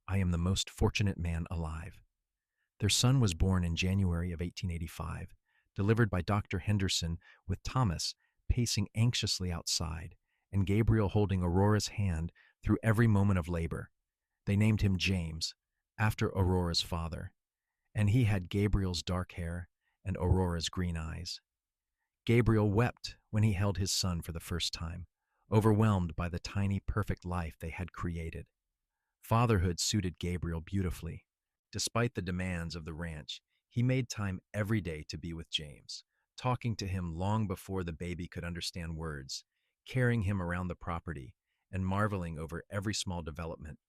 I am the most fortunate man alive." Their son was born in January of 1885, delivered by Dr. Henderson, with Thomas pacing anxiously outside, and Gabriel holding Aurora's hand through every moment of labor. They named him James, after Aurora's father, and he had Gabriel's dark hair and Aurora's green eyes. Gabriel wept when he held his son for the first time, overwhelmed by the tiny, perfect life they had created. Fatherhood suited Gabriel beautifully. Despite the demands of the ranch, he made time every day to be with James, talking to him long before the baby could understand words, carrying him around the property, and marveling over every small development.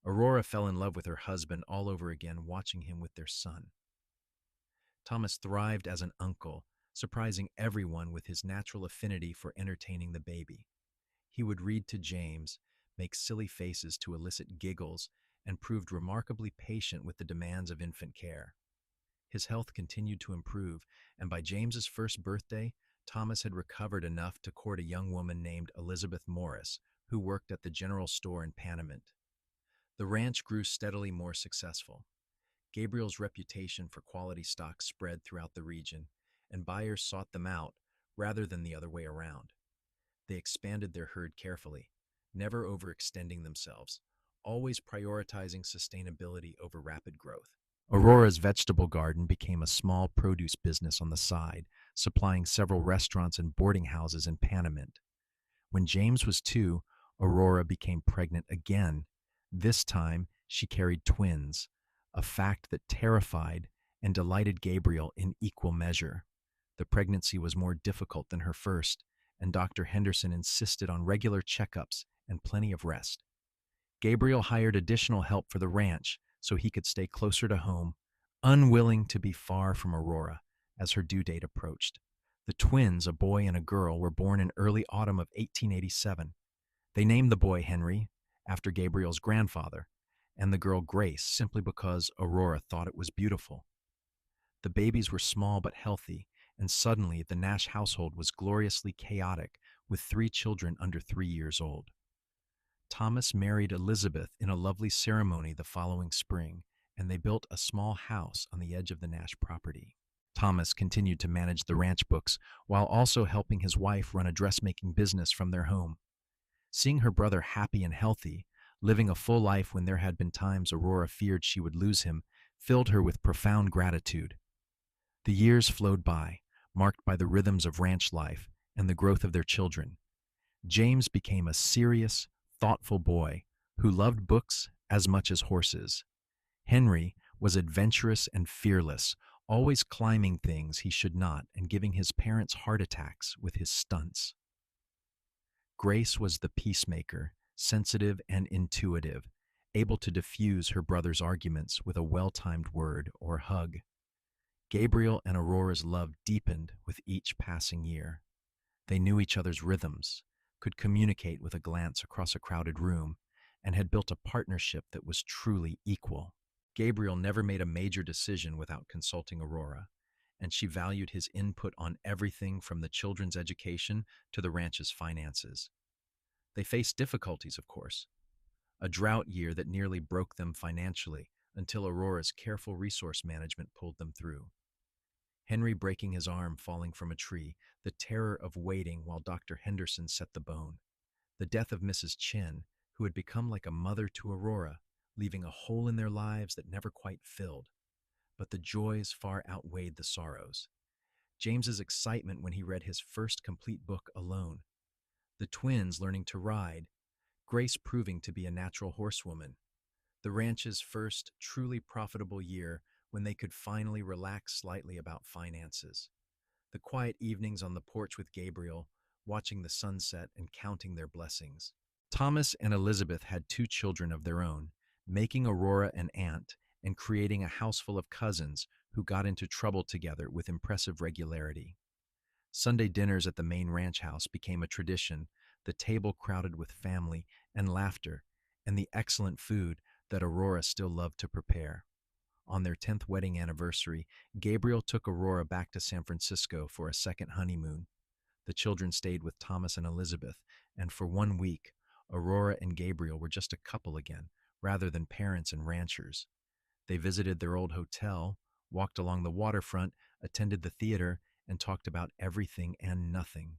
Aurora fell in love with her husband all over again, watching him with their son. Thomas thrived as an uncle, surprising everyone with his natural affinity for entertaining the baby. He would read to James, make silly faces to elicit giggles, and proved remarkably patient with the demands of infant care. His health continued to improve, and by James's first birthday, Thomas had recovered enough to court a young woman named Elizabeth Morris, who worked at the general store in Panamint. The ranch grew steadily more successful. Gabriel's reputation for quality stock spread throughout the region, and buyers sought them out rather than the other way around. They expanded their herd carefully, never overextending themselves, always prioritizing sustainability over rapid growth. Aurora's vegetable garden became a small produce business on the side, supplying several restaurants and boarding houses in Panamint. When James was 2, Aurora became pregnant again. This time, she carried twins, a fact that terrified and delighted Gabriel in equal measure. The pregnancy was more difficult than her first, and Dr. Henderson insisted on regular checkups and plenty of rest. Gabriel hired additional help for the ranch so he could stay closer to home, unwilling to be far from Aurora as her due date approached. The twins, a boy and a girl, were born in early autumn of 1887. They named the boy Henry, after Gabriel's grandfather, and the girl Grace, simply because Aurora thought it was beautiful. The babies were small but healthy, and suddenly the Nash household was gloriously chaotic, with 3 children under 3 years old. Thomas married Elizabeth in a lovely ceremony the following spring, and they built a small house on the edge of the Nash property. Thomas continued to manage the ranch books while also helping his wife run a dressmaking business from their home. Seeing her brother happy and healthy, living a full life when there had been times Aurora feared she would lose him, filled her with profound gratitude. The years flowed by, marked by the rhythms of ranch life and the growth of their children. James became a serious, thoughtful boy who loved books as much as horses. Henry was adventurous and fearless, always climbing things he should not and giving his parents heart attacks with his stunts. Grace was the peacemaker, sensitive and intuitive, able to diffuse her brother's arguments with a well-timed word or hug. Gabriel and Aurora's love deepened with each passing year. They knew each other's rhythms, could communicate with a glance across a crowded room, and had built a partnership that was truly equal. Gabriel never made a major decision without consulting Aurora, and she valued his input on everything from the children's education to the ranch's finances. They faced difficulties, of course, a drought year that nearly broke them financially until Aurora's careful resource management pulled them through. Henry breaking his arm falling from a tree, the terror of waiting while Dr. Henderson set the bone, the death of Mrs. Chin, who had become like a mother to Aurora, leaving a hole in their lives that never quite filled. But the joys far outweighed the sorrows. James's excitement when he read his first complete book alone, the twins learning to ride, Grace proving to be a natural horsewoman, the ranch's first truly profitable year when they could finally relax slightly about finances, the quiet evenings on the porch with Gabriel, watching the sunset and counting their blessings. Thomas and Elizabeth had two children of their own, making Aurora an aunt and creating a house full of cousins who got into trouble together with impressive regularity. Sunday dinners at the main ranch house became a tradition, the table crowded with family and laughter, and the excellent food that Aurora still loved to prepare. On their 10th wedding anniversary, Gabriel took Aurora back to San Francisco for a second honeymoon. The children stayed with Thomas and Elizabeth, and for 1 week, Aurora and Gabriel were just a couple again, rather than parents and ranchers. They visited their old hotel, walked along the waterfront, attended the theater, and talked about everything and nothing.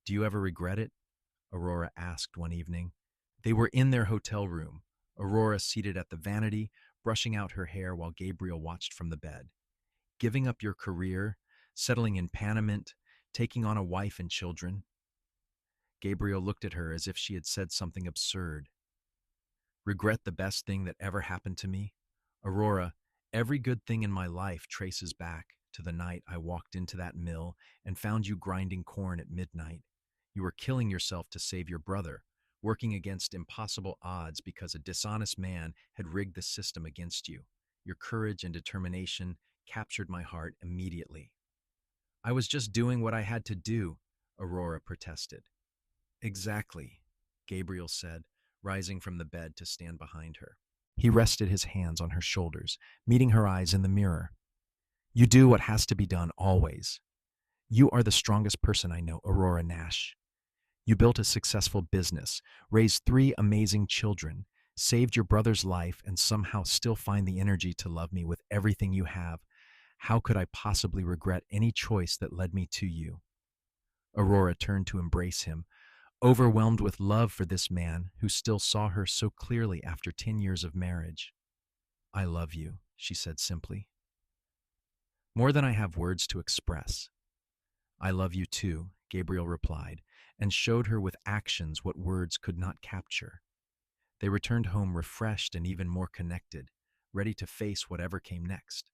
"Do you ever regret it?" Aurora asked one evening. They were in their hotel room, Aurora seated at the vanity, brushing out her hair while Gabriel watched from the bed. "Giving up your career, settling in Panamint, taking on a wife and children?" Gabriel looked at her as if she had said something absurd. "Regret the best thing that ever happened to me? Aurora, every good thing in my life traces back to the night I walked into that mill and found you grinding corn at midnight. You were killing yourself to save your brother, working against impossible odds because a dishonest man had rigged the system against you. Your courage and determination captured my heart immediately." "I was just doing what I had to do," Aurora protested. "Exactly," Gabriel said, rising from the bed to stand behind her. He rested his hands on her shoulders, meeting her eyes in the mirror. "You do what has to be done always. You are the strongest person I know, Aurora Nash. You built a successful business, raised 3 amazing children, saved your brother's life, and somehow still find the energy to love me with everything you have. How could I possibly regret any choice that led me to you?" Aurora turned to embrace him, overwhelmed with love for this man who still saw her so clearly after 10 years of marriage. "I love you," she said simply. "More than I have words to express." "I love you too," Gabriel replied, and showed her with actions what words could not capture. They returned home refreshed and even more connected, ready to face whatever came next.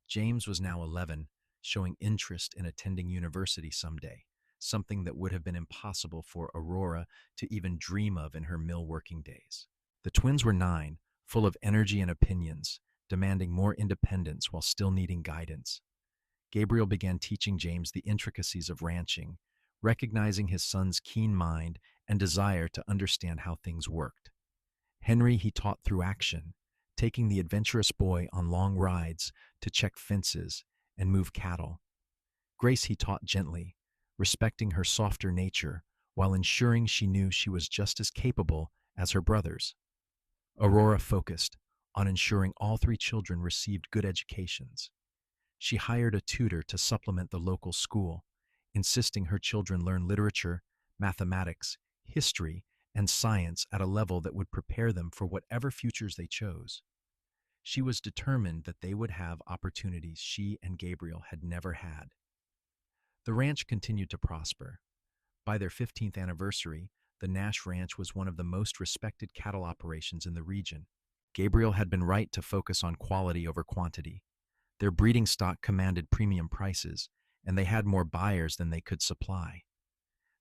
James was now 11, showing interest in attending university someday, something that would have been impossible for Aurora to even dream of in her mill working days. The twins were 9, full of energy and opinions, demanding more independence while still needing guidance. Gabriel began teaching James the intricacies of ranching, recognizing his son's keen mind and desire to understand how things worked. Henry he taught through action, taking the adventurous boy on long rides to check fences and move cattle. Grace he taught gently, respecting her softer nature while ensuring she knew she was just as capable as her brothers. Aurora focused on ensuring all 3 children received good educations. She hired a tutor to supplement the local school, insisting her children learn literature, mathematics, history, and science at a level that would prepare them for whatever futures they chose. She was determined that they would have opportunities she and Gabriel had never had. The ranch continued to prosper. By their 15th anniversary, the Nash Ranch was one of the most respected cattle operations in the region. Gabriel had been right to focus on quality over quantity. Their breeding stock commanded premium prices, and they had more buyers than they could supply.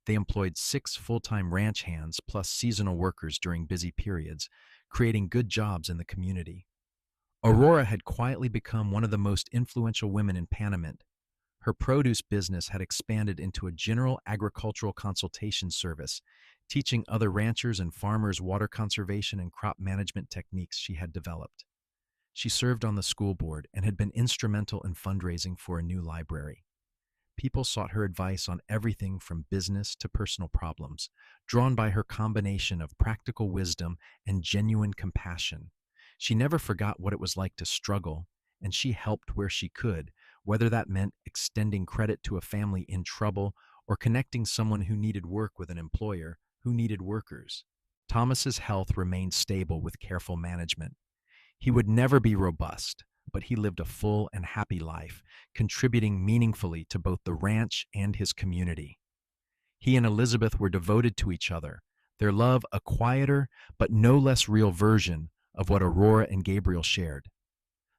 They employed 6 full-time ranch hands plus seasonal workers during busy periods, creating good jobs in the community. Aurora had quietly become one of the most influential women in Panamint. Her produce business had expanded into a general agricultural consultation service, teaching other ranchers and farmers water conservation and crop management techniques she had developed. She served on the school board and had been instrumental in fundraising for a new library. People sought her advice on everything from business to personal problems, drawn by her combination of practical wisdom and genuine compassion. She never forgot what it was like to struggle, and she helped where she could, whether that meant extending credit to a family in trouble or connecting someone who needed work with an employer who needed workers. Thomas's health remained stable with careful management. He would never be robust, but he lived a full and happy life, contributing meaningfully to both the ranch and his community. He and Elizabeth were devoted to each other, their love a quieter but no less real version of what Aurora and Gabriel shared.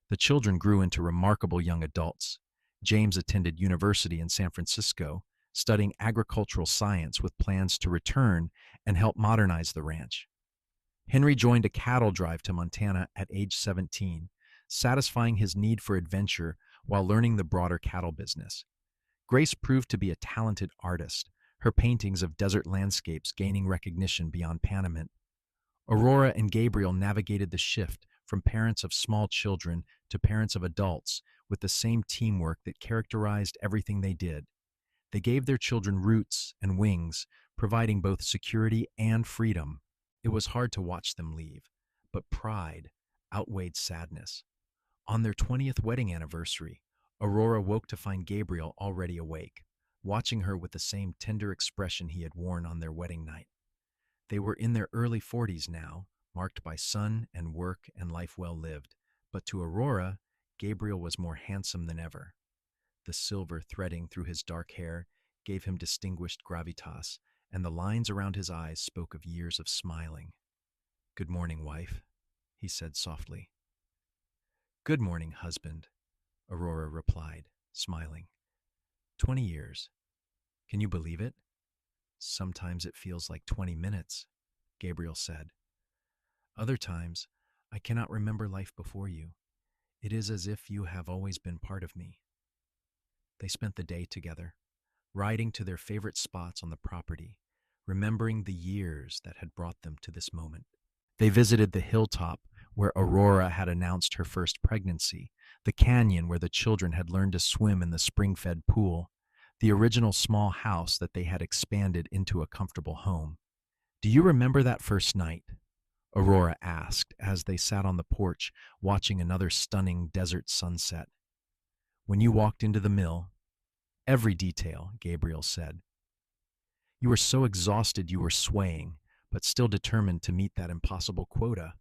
The children grew into remarkable young adults. James attended university in San Francisco, studying agricultural science with plans to return and help modernize the ranch. Henry joined a cattle drive to Montana at age 17, satisfying his need for adventure while learning the broader cattle business. Grace proved to be a talented artist, her paintings of desert landscapes gaining recognition beyond Panamint. Aurora and Gabriel navigated the shift from parents of small children to parents of adults with the same teamwork that characterized everything they did. They gave their children roots and wings, providing both security and freedom. It was hard to watch them leave, but pride outweighed sadness. On their 20th wedding anniversary, Aurora woke to find Gabriel already awake, watching her with the same tender expression he had worn on their wedding night. They were in their early 40s now, marked by sun and work and life well lived, but to Aurora, Gabriel was more handsome than ever. The silver threading through his dark hair gave him distinguished gravitas, and the lines around his eyes spoke of years of smiling. "Good morning, wife," he said softly. "Good morning, husband," Aurora replied, smiling. 20 years. Can you believe it? Sometimes it feels like 20 minutes, Gabriel said. Other times, I cannot remember life before you. It is as if you have always been part of me. They spent the day together, riding to their favorite spots on the property, remembering the years that had brought them to this moment. They visited the hilltop where Aurora had announced her first pregnancy, the canyon where the children had learned to swim in the spring-fed pool, the original small house that they had expanded into a comfortable home. "Do you remember that first night?" Aurora asked as they sat on the porch watching another stunning desert sunset. "When you walked into the mill?" "Every detail," Gabriel said. "You were so exhausted you were swaying, but still determined to meet that impossible quota.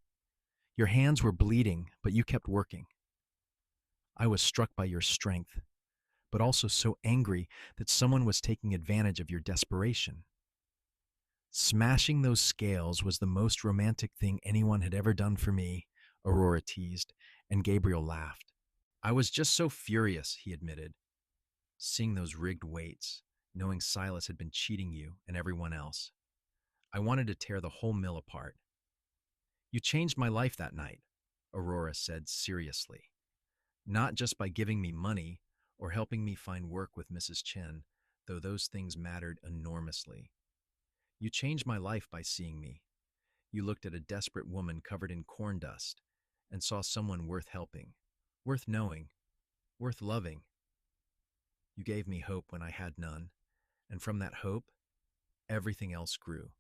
Your hands were bleeding, but you kept working. I was struck by your strength, but also so angry that someone was taking advantage of your desperation." "Smashing those scales was the most romantic thing anyone had ever done for me," Aurora teased, and Gabriel laughed. "I was just so furious," he admitted, "seeing those rigged weights, knowing Silas had been cheating you and everyone else. I wanted to tear the whole mill apart." "You changed my life that night," Aurora said seriously. "Not just by giving me money or helping me find work with Mrs. Chen, though those things mattered enormously. You changed my life by seeing me. You looked at a desperate woman covered in corn dust and saw someone worth helping, worth knowing, worth loving. You gave me hope when I had none, and from that hope, everything else grew."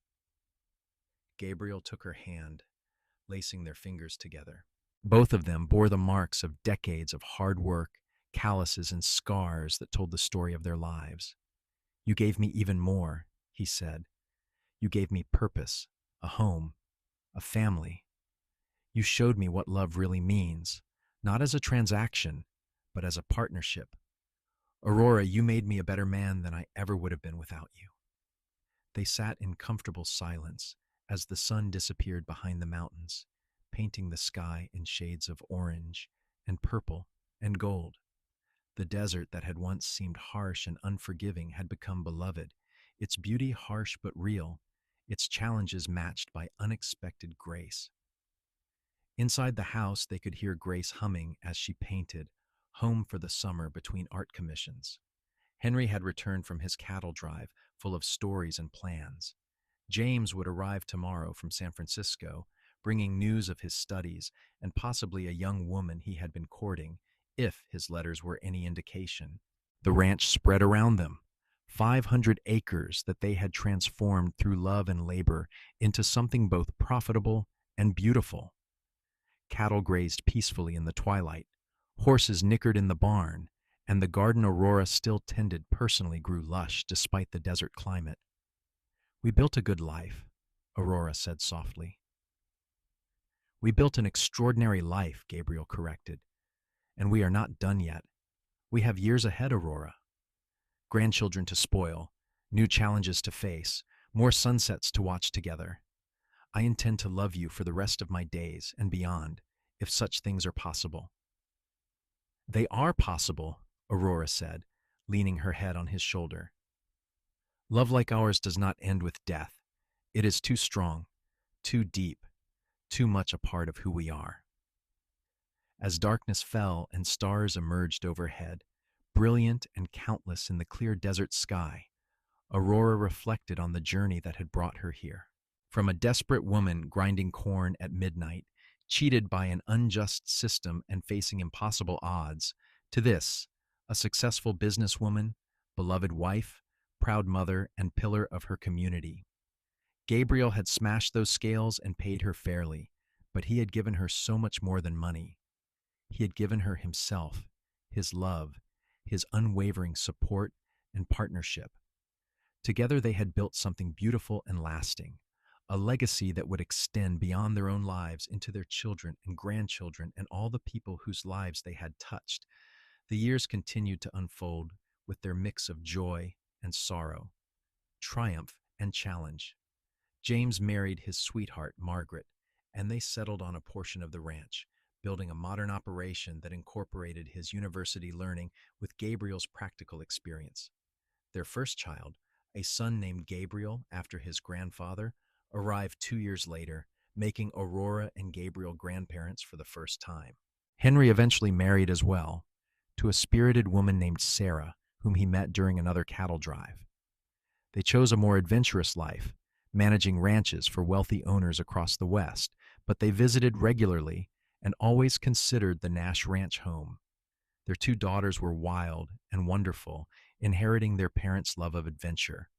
Gabriel took her hand, lacing their fingers together. Both of them bore the marks of decades of hard work, calluses, and scars that told the story of their lives. "You gave me even more," he said. "You gave me purpose, a home, a family. You showed me what love really means, not as a transaction, but as a partnership. Aurora, you made me a better man than I ever would have been without you." They sat in comfortable silence as the sun disappeared behind the mountains, painting the sky in shades of orange and purple and gold. The desert that had once seemed harsh and unforgiving had become beloved, its beauty harsh but real, its challenges matched by unexpected grace. Inside the house, they could hear Grace humming as she painted, home for the summer between art commissions. Henry had returned from his cattle drive, full of stories and plans. James would arrive tomorrow from San Francisco, bringing news of his studies and possibly a young woman he had been courting, if his letters were any indication. The ranch spread around them, 500 acres that they had transformed through love and labor into something both profitable and beautiful. Cattle grazed peacefully in the twilight, horses nickered in the barn, and the garden Aurora still tended personally grew lush despite the desert climate. "We built a good life," Aurora said softly. "We built an extraordinary life," Gabriel corrected. "And we are not done yet. We have years ahead, Aurora. Grandchildren to spoil, new challenges to face, more sunsets to watch together. I intend to love you for the rest of my days and beyond, if such things are possible." "They are possible," Aurora said, leaning her head on his shoulder. "Love like ours does not end with death. It is too strong, too deep, too much a part of who we are." As darkness fell and stars emerged overhead, brilliant and countless in the clear desert sky, Aurora reflected on the journey that had brought her here. From a desperate woman grinding corn at midnight, cheated by an unjust system and facing impossible odds, to this, a successful businesswoman, beloved wife, proud mother, and pillar of her community. Gabriel had smashed those scales and paid her fairly, but he had given her so much more than money. He had given her himself, his love, his unwavering support and partnership. Together they had built something beautiful and lasting, a legacy that would extend beyond their own lives into their children and grandchildren and all the people whose lives they had touched. The years continued to unfold with their mix of joy and sorrow, triumph and challenge. James married his sweetheart, Margaret, and they settled on a portion of the ranch, building a modern operation that incorporated his university learning with Gabriel's practical experience. Their first child, a son named Gabriel after his grandfather, arrived 2 years later, making Aurora and Gabriel grandparents for the first time. Henry eventually married as well, to a spirited woman named Sarah, whom he met during another cattle drive. They chose a more adventurous life, managing ranches for wealthy owners across the West, but they visited regularly and always considered the Nash Ranch home. Their 2 daughters were wild and wonderful, inheriting their parents' love of adventure.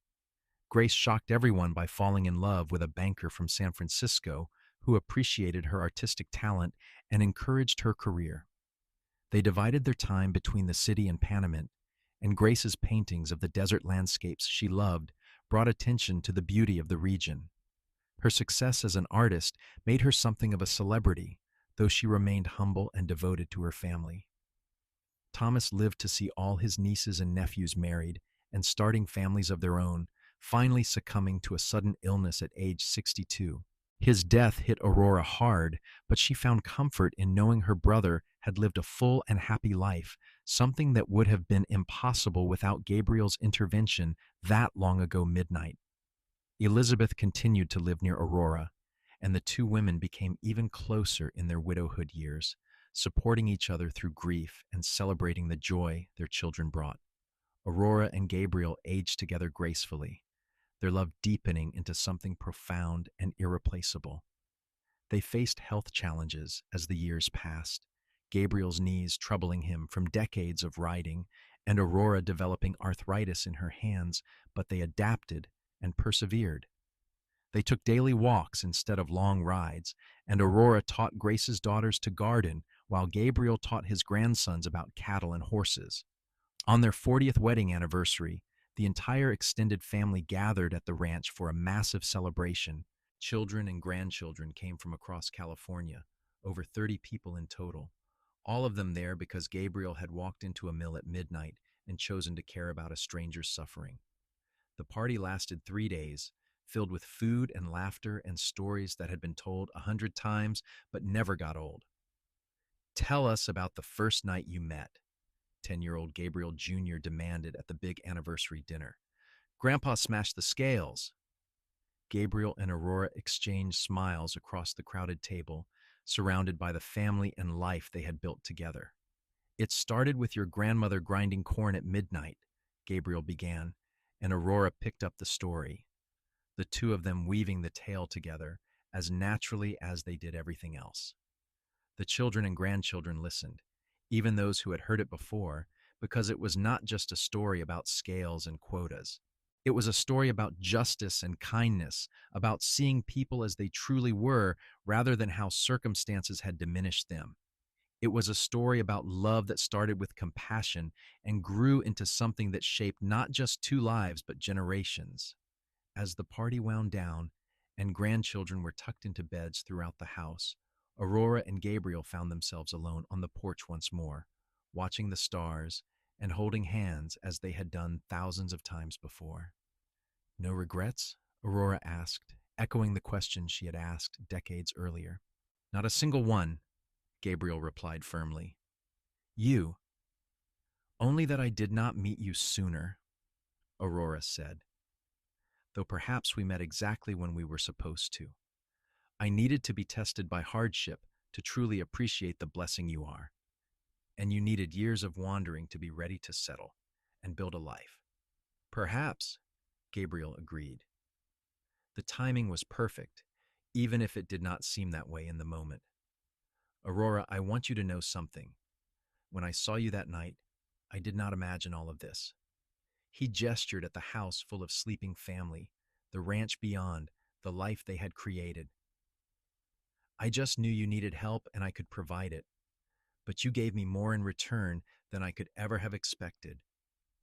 Grace shocked everyone by falling in love with a banker from San Francisco who appreciated her artistic talent and encouraged her career. They divided their time between the city and Panamint, and Grace's paintings of the desert landscapes she loved brought attention to the beauty of the region. Her success as an artist made her something of a celebrity, though she remained humble and devoted to her family. Thomas lived to see all his nieces and nephews married and starting families of their own, finally succumbing to a sudden illness at age 62. His death hit Aurora hard, but she found comfort in knowing her brother had lived a full and happy life, something that would have been impossible without Gabriel's intervention that long ago midnight. Elizabeth continued to live near Aurora, and the 2 women became even closer in their widowhood years, supporting each other through grief and celebrating the joy their children brought. Aurora and Gabriel aged together gracefully, their love deepening into something profound and irreplaceable. They faced health challenges as the years passed, Gabriel's knees troubling him from decades of riding, and Aurora developing arthritis in her hands, but they adapted and persevered. They took daily walks instead of long rides, and Aurora taught Grace's daughters to garden, while Gabriel taught his grandsons about cattle and horses. On their 40th wedding anniversary, the entire extended family gathered at the ranch for a massive celebration. Children and grandchildren came from across California, over 30 people in total, all of them there because Gabriel had walked into a mill at midnight and chosen to care about a stranger's suffering. The party lasted 3 days, filled with food and laughter and stories that had been told 100 times but never got old. "Tell us about the first night you met," 10-year-old Gabriel Jr. demanded at the big anniversary dinner. "Grandpa smashed the scales." Gabriel and Aurora exchanged smiles across the crowded table, surrounded by the family and life they had built together. It started with your grandmother grinding corn at midnight, Gabriel began, and Aurora picked up the story, the two of them weaving the tale together as naturally as they did everything else. The children and grandchildren listened, even those who had heard it before, because it was not just a story about scales and quotas. It was a story about justice and kindness, about seeing people as they truly were rather than how circumstances had diminished them. It was a story about love that started with compassion and grew into something that shaped not just two lives but generations. As the party wound down and grandchildren were tucked into beds throughout the house, Aurora and Gabriel found themselves alone on the porch once more, watching the stars and holding hands as they had done thousands of times before. No regrets? Aurora asked, echoing the question she had asked decades earlier. Not a single one, Gabriel replied firmly. You. Only that I did not meet you sooner, Aurora said, though perhaps we met exactly when we were supposed to. I needed to be tested by hardship to truly appreciate the blessing you are, and you needed years of wandering to be ready to settle and build a life. Perhaps, Gabriel agreed. The timing was perfect, even if it did not seem that way in the moment. Aurora, I want you to know something. When I saw you that night, I did not imagine all of this. He gestured at the house full of sleeping family, the ranch beyond, the life they had created. I just knew you needed help and I could provide it. But you gave me more in return than I could ever have expected.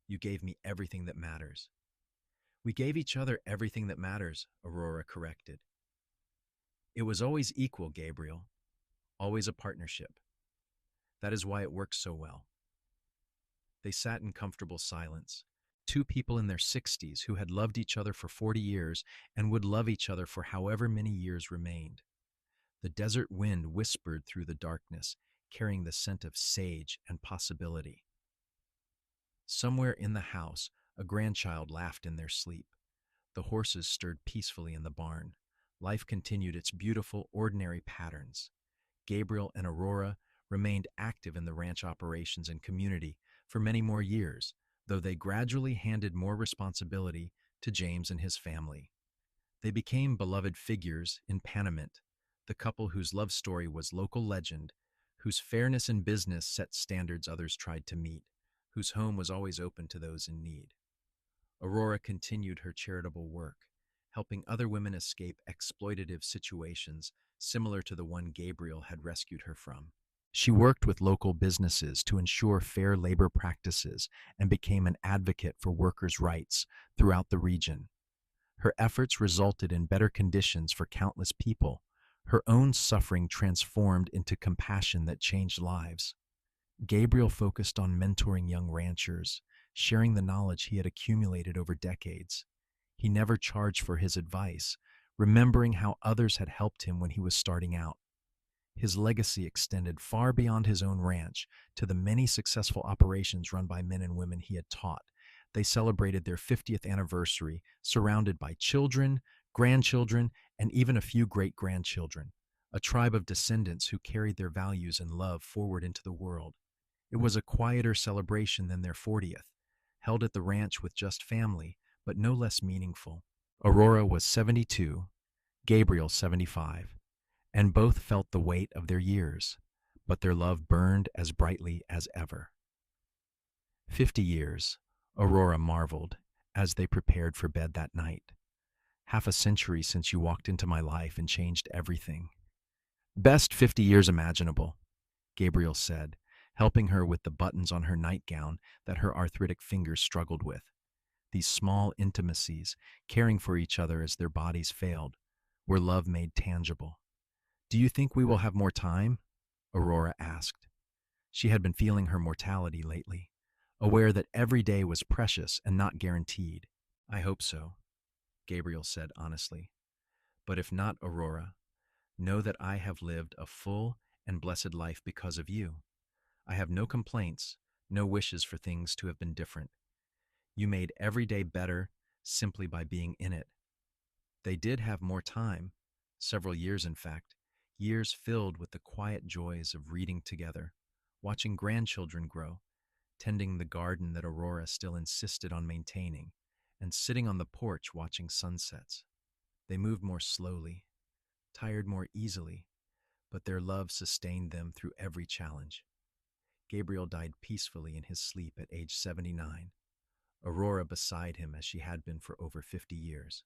You gave me everything that matters. We gave each other everything that matters, Aurora corrected. It was always equal, Gabriel. Always a partnership. That is why it works so well. They sat in comfortable silence, two people in their 60s who had loved each other for 40 years and would love each other for however many years remained. The desert wind whispered through the darkness, carrying the scent of sage and possibility. Somewhere in the house, a grandchild laughed in their sleep. The horses stirred peacefully in the barn. Life continued its beautiful, ordinary patterns. Gabriel and Aurora remained active in the ranch operations and community for many more years, though they gradually handed more responsibility to James and his family. They became beloved figures in Panamint, the couple whose love story was local legend, whose fairness in business set standards others tried to meet, whose home was always open to those in need. Aurora continued her charitable work, helping other women escape exploitative situations similar to the one Gabriel had rescued her from. She worked with local businesses to ensure fair labor practices and became an advocate for workers' rights throughout the region. Her efforts resulted in better conditions for countless people. Her own suffering transformed into compassion that changed lives. Gabriel focused on mentoring young ranchers, sharing the knowledge he had accumulated over decades. He never charged for his advice, remembering how others had helped him when he was starting out. His legacy extended far beyond his own ranch to the many successful operations run by men and women he had taught. They celebrated their 50th anniversary, surrounded by children, grandchildren, and even a few great-grandchildren, a tribe of descendants who carried their values and love forward into the world. It was a quieter celebration than their 40th, held at the ranch with just family, but no less meaningful. Aurora was 72, Gabriel 75, and both felt the weight of their years, but their love burned as brightly as ever. 50 years, Aurora marveled as they prepared for bed that night. Half a century since you walked into my life and changed everything. Best 50 years imaginable, Gabriel said, helping her with the buttons on her nightgown that her arthritic fingers struggled with. These small intimacies, caring for each other as their bodies failed, were love made tangible. Do you think we will have more time? Aurora asked. She had been feeling her mortality lately, aware that every day was precious and not guaranteed. I hope so, Gabriel said honestly. But if not, Aurora, know that I have lived a full and blessed life because of you. I have no complaints, no wishes for things to have been different. You made every day better simply by being in it. They did have more time, several years in fact, years filled with the quiet joys of reading together, watching grandchildren grow, tending the garden that Aurora still insisted on maintaining, and sitting on the porch watching sunsets. They moved more slowly, tired more easily, but their love sustained them through every challenge. Gabriel died peacefully in his sleep at age 79, Aurora beside him as she had been for over 50 years.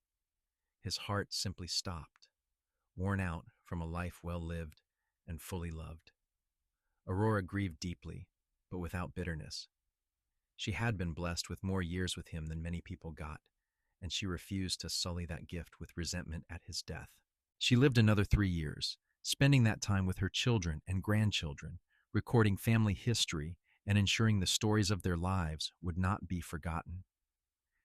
His heart simply stopped, worn out from a life well lived and fully loved. Aurora grieved deeply, but without bitterness. She had been blessed with more years with him than many people got, and she refused to sully that gift with resentment at his death. She lived another 3 years, spending that time with her children and grandchildren, recording family history and ensuring the stories of their lives would not be forgotten.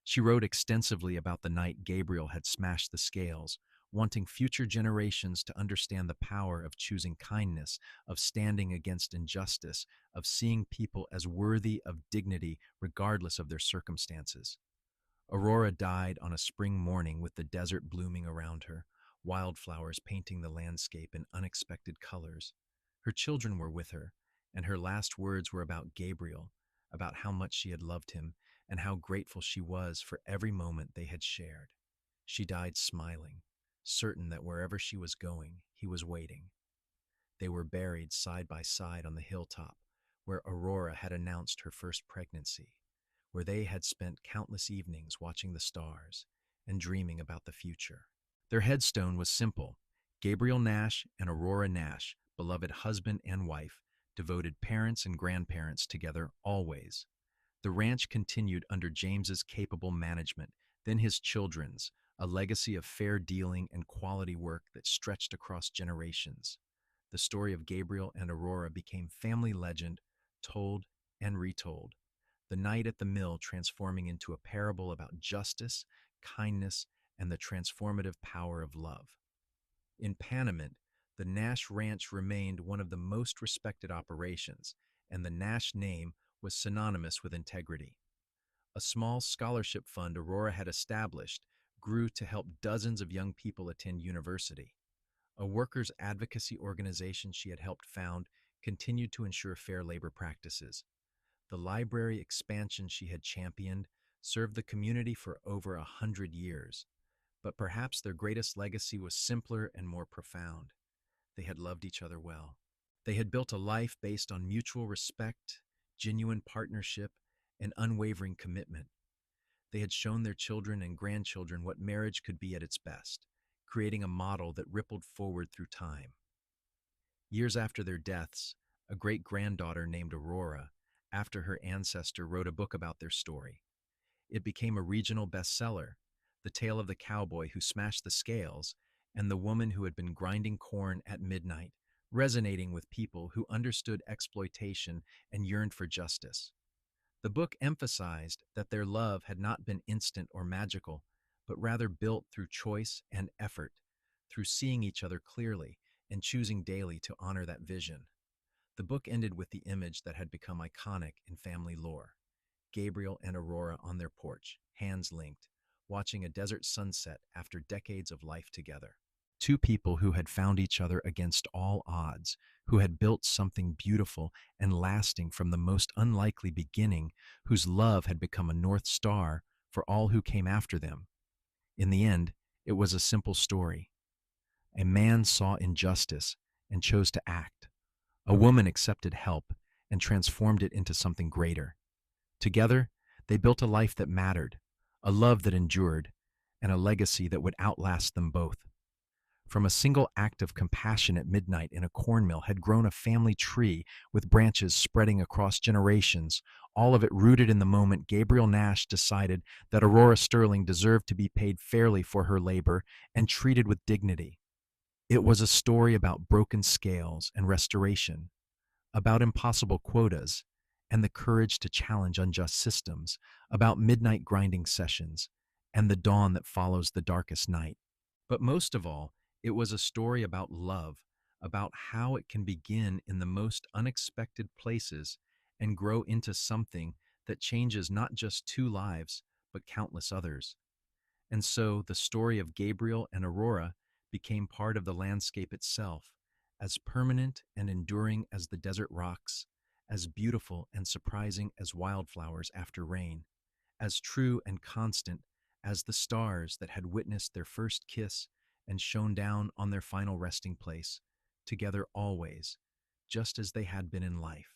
She wrote extensively about the night Gabriel had smashed the scales, wanting future generations to understand the power of choosing kindness, of standing against injustice, of seeing people as worthy of dignity regardless of their circumstances. Aurora died on a spring morning with the desert blooming around her, wildflowers painting the landscape in unexpected colors. Her children were with her, and her last words were about Gabriel, about how much she had loved him, and how grateful she was for every moment they had shared. She died smiling, certain that wherever she was going, he was waiting. They were buried side by side on the hilltop, where Aurora had announced her first pregnancy, where they had spent countless evenings watching the stars and dreaming about the future. Their headstone was simple: Gabriel Nash and Aurora Nash, beloved husband and wife, devoted parents and grandparents together always. The ranch continued under James's capable management, then his children's, a legacy of fair dealing and quality work that stretched across generations. The story of Gabriel and Aurora became family legend, told and retold, the night at the mill transforming into a parable about justice, kindness, and the transformative power of love. In Panamint, the Nash Ranch remained one of the most respected operations, and the Nash name was synonymous with integrity. A small scholarship fund Aurora had established grew to help dozens of young people attend university. A workers' advocacy organization she had helped found continued to ensure fair labor practices. The library expansion she had championed served the community for over 100 years. But perhaps their greatest legacy was simpler and more profound. They had loved each other well. They had built a life based on mutual respect, genuine partnership, and unwavering commitment. They had shown their children and grandchildren what marriage could be at its best, creating a model that rippled forward through time. Years after their deaths, a great-granddaughter named Aurora, after her ancestor, wrote a book about their story. It became a regional bestseller, the tale of the cowboy who smashed the scales and the woman who had been grinding corn at midnight, resonating with people who understood exploitation and yearned for justice. The book emphasized that their love had not been instant or magical, but rather built through choice and effort, through seeing each other clearly and choosing daily to honor that vision. The book ended with the image that had become iconic in family lore: Gabriel and Aurora on their porch, hands linked, watching a desert sunset after decades of life together. Two people who had found each other against all odds, who had built something beautiful and lasting from the most unlikely beginning, whose love had become a North Star for all who came after them. In the end, it was a simple story. A man saw injustice and chose to act. A woman accepted help and transformed it into something greater. Together, they built a life that mattered, a love that endured, and a legacy that would outlast them both. From a single act of compassion at midnight in a cornmill had grown a family tree with branches spreading across generations, all of it rooted in the moment Gabriel Nash decided that Aurora Sterling deserved to be paid fairly for her labor and treated with dignity. It was a story about broken scales and restoration, about impossible quotas and the courage to challenge unjust systems, about midnight grinding sessions and the dawn that follows the darkest night. But most of all, it was a story about love, about how it can begin in the most unexpected places and grow into something that changes not just two lives, but countless others. And so the story of Gabriel and Aurora became part of the landscape itself, as permanent and enduring as the desert rocks, as beautiful and surprising as wildflowers after rain, as true and constant as the stars that had witnessed their first kiss and shone down on their final resting place, together always, just as they had been in life.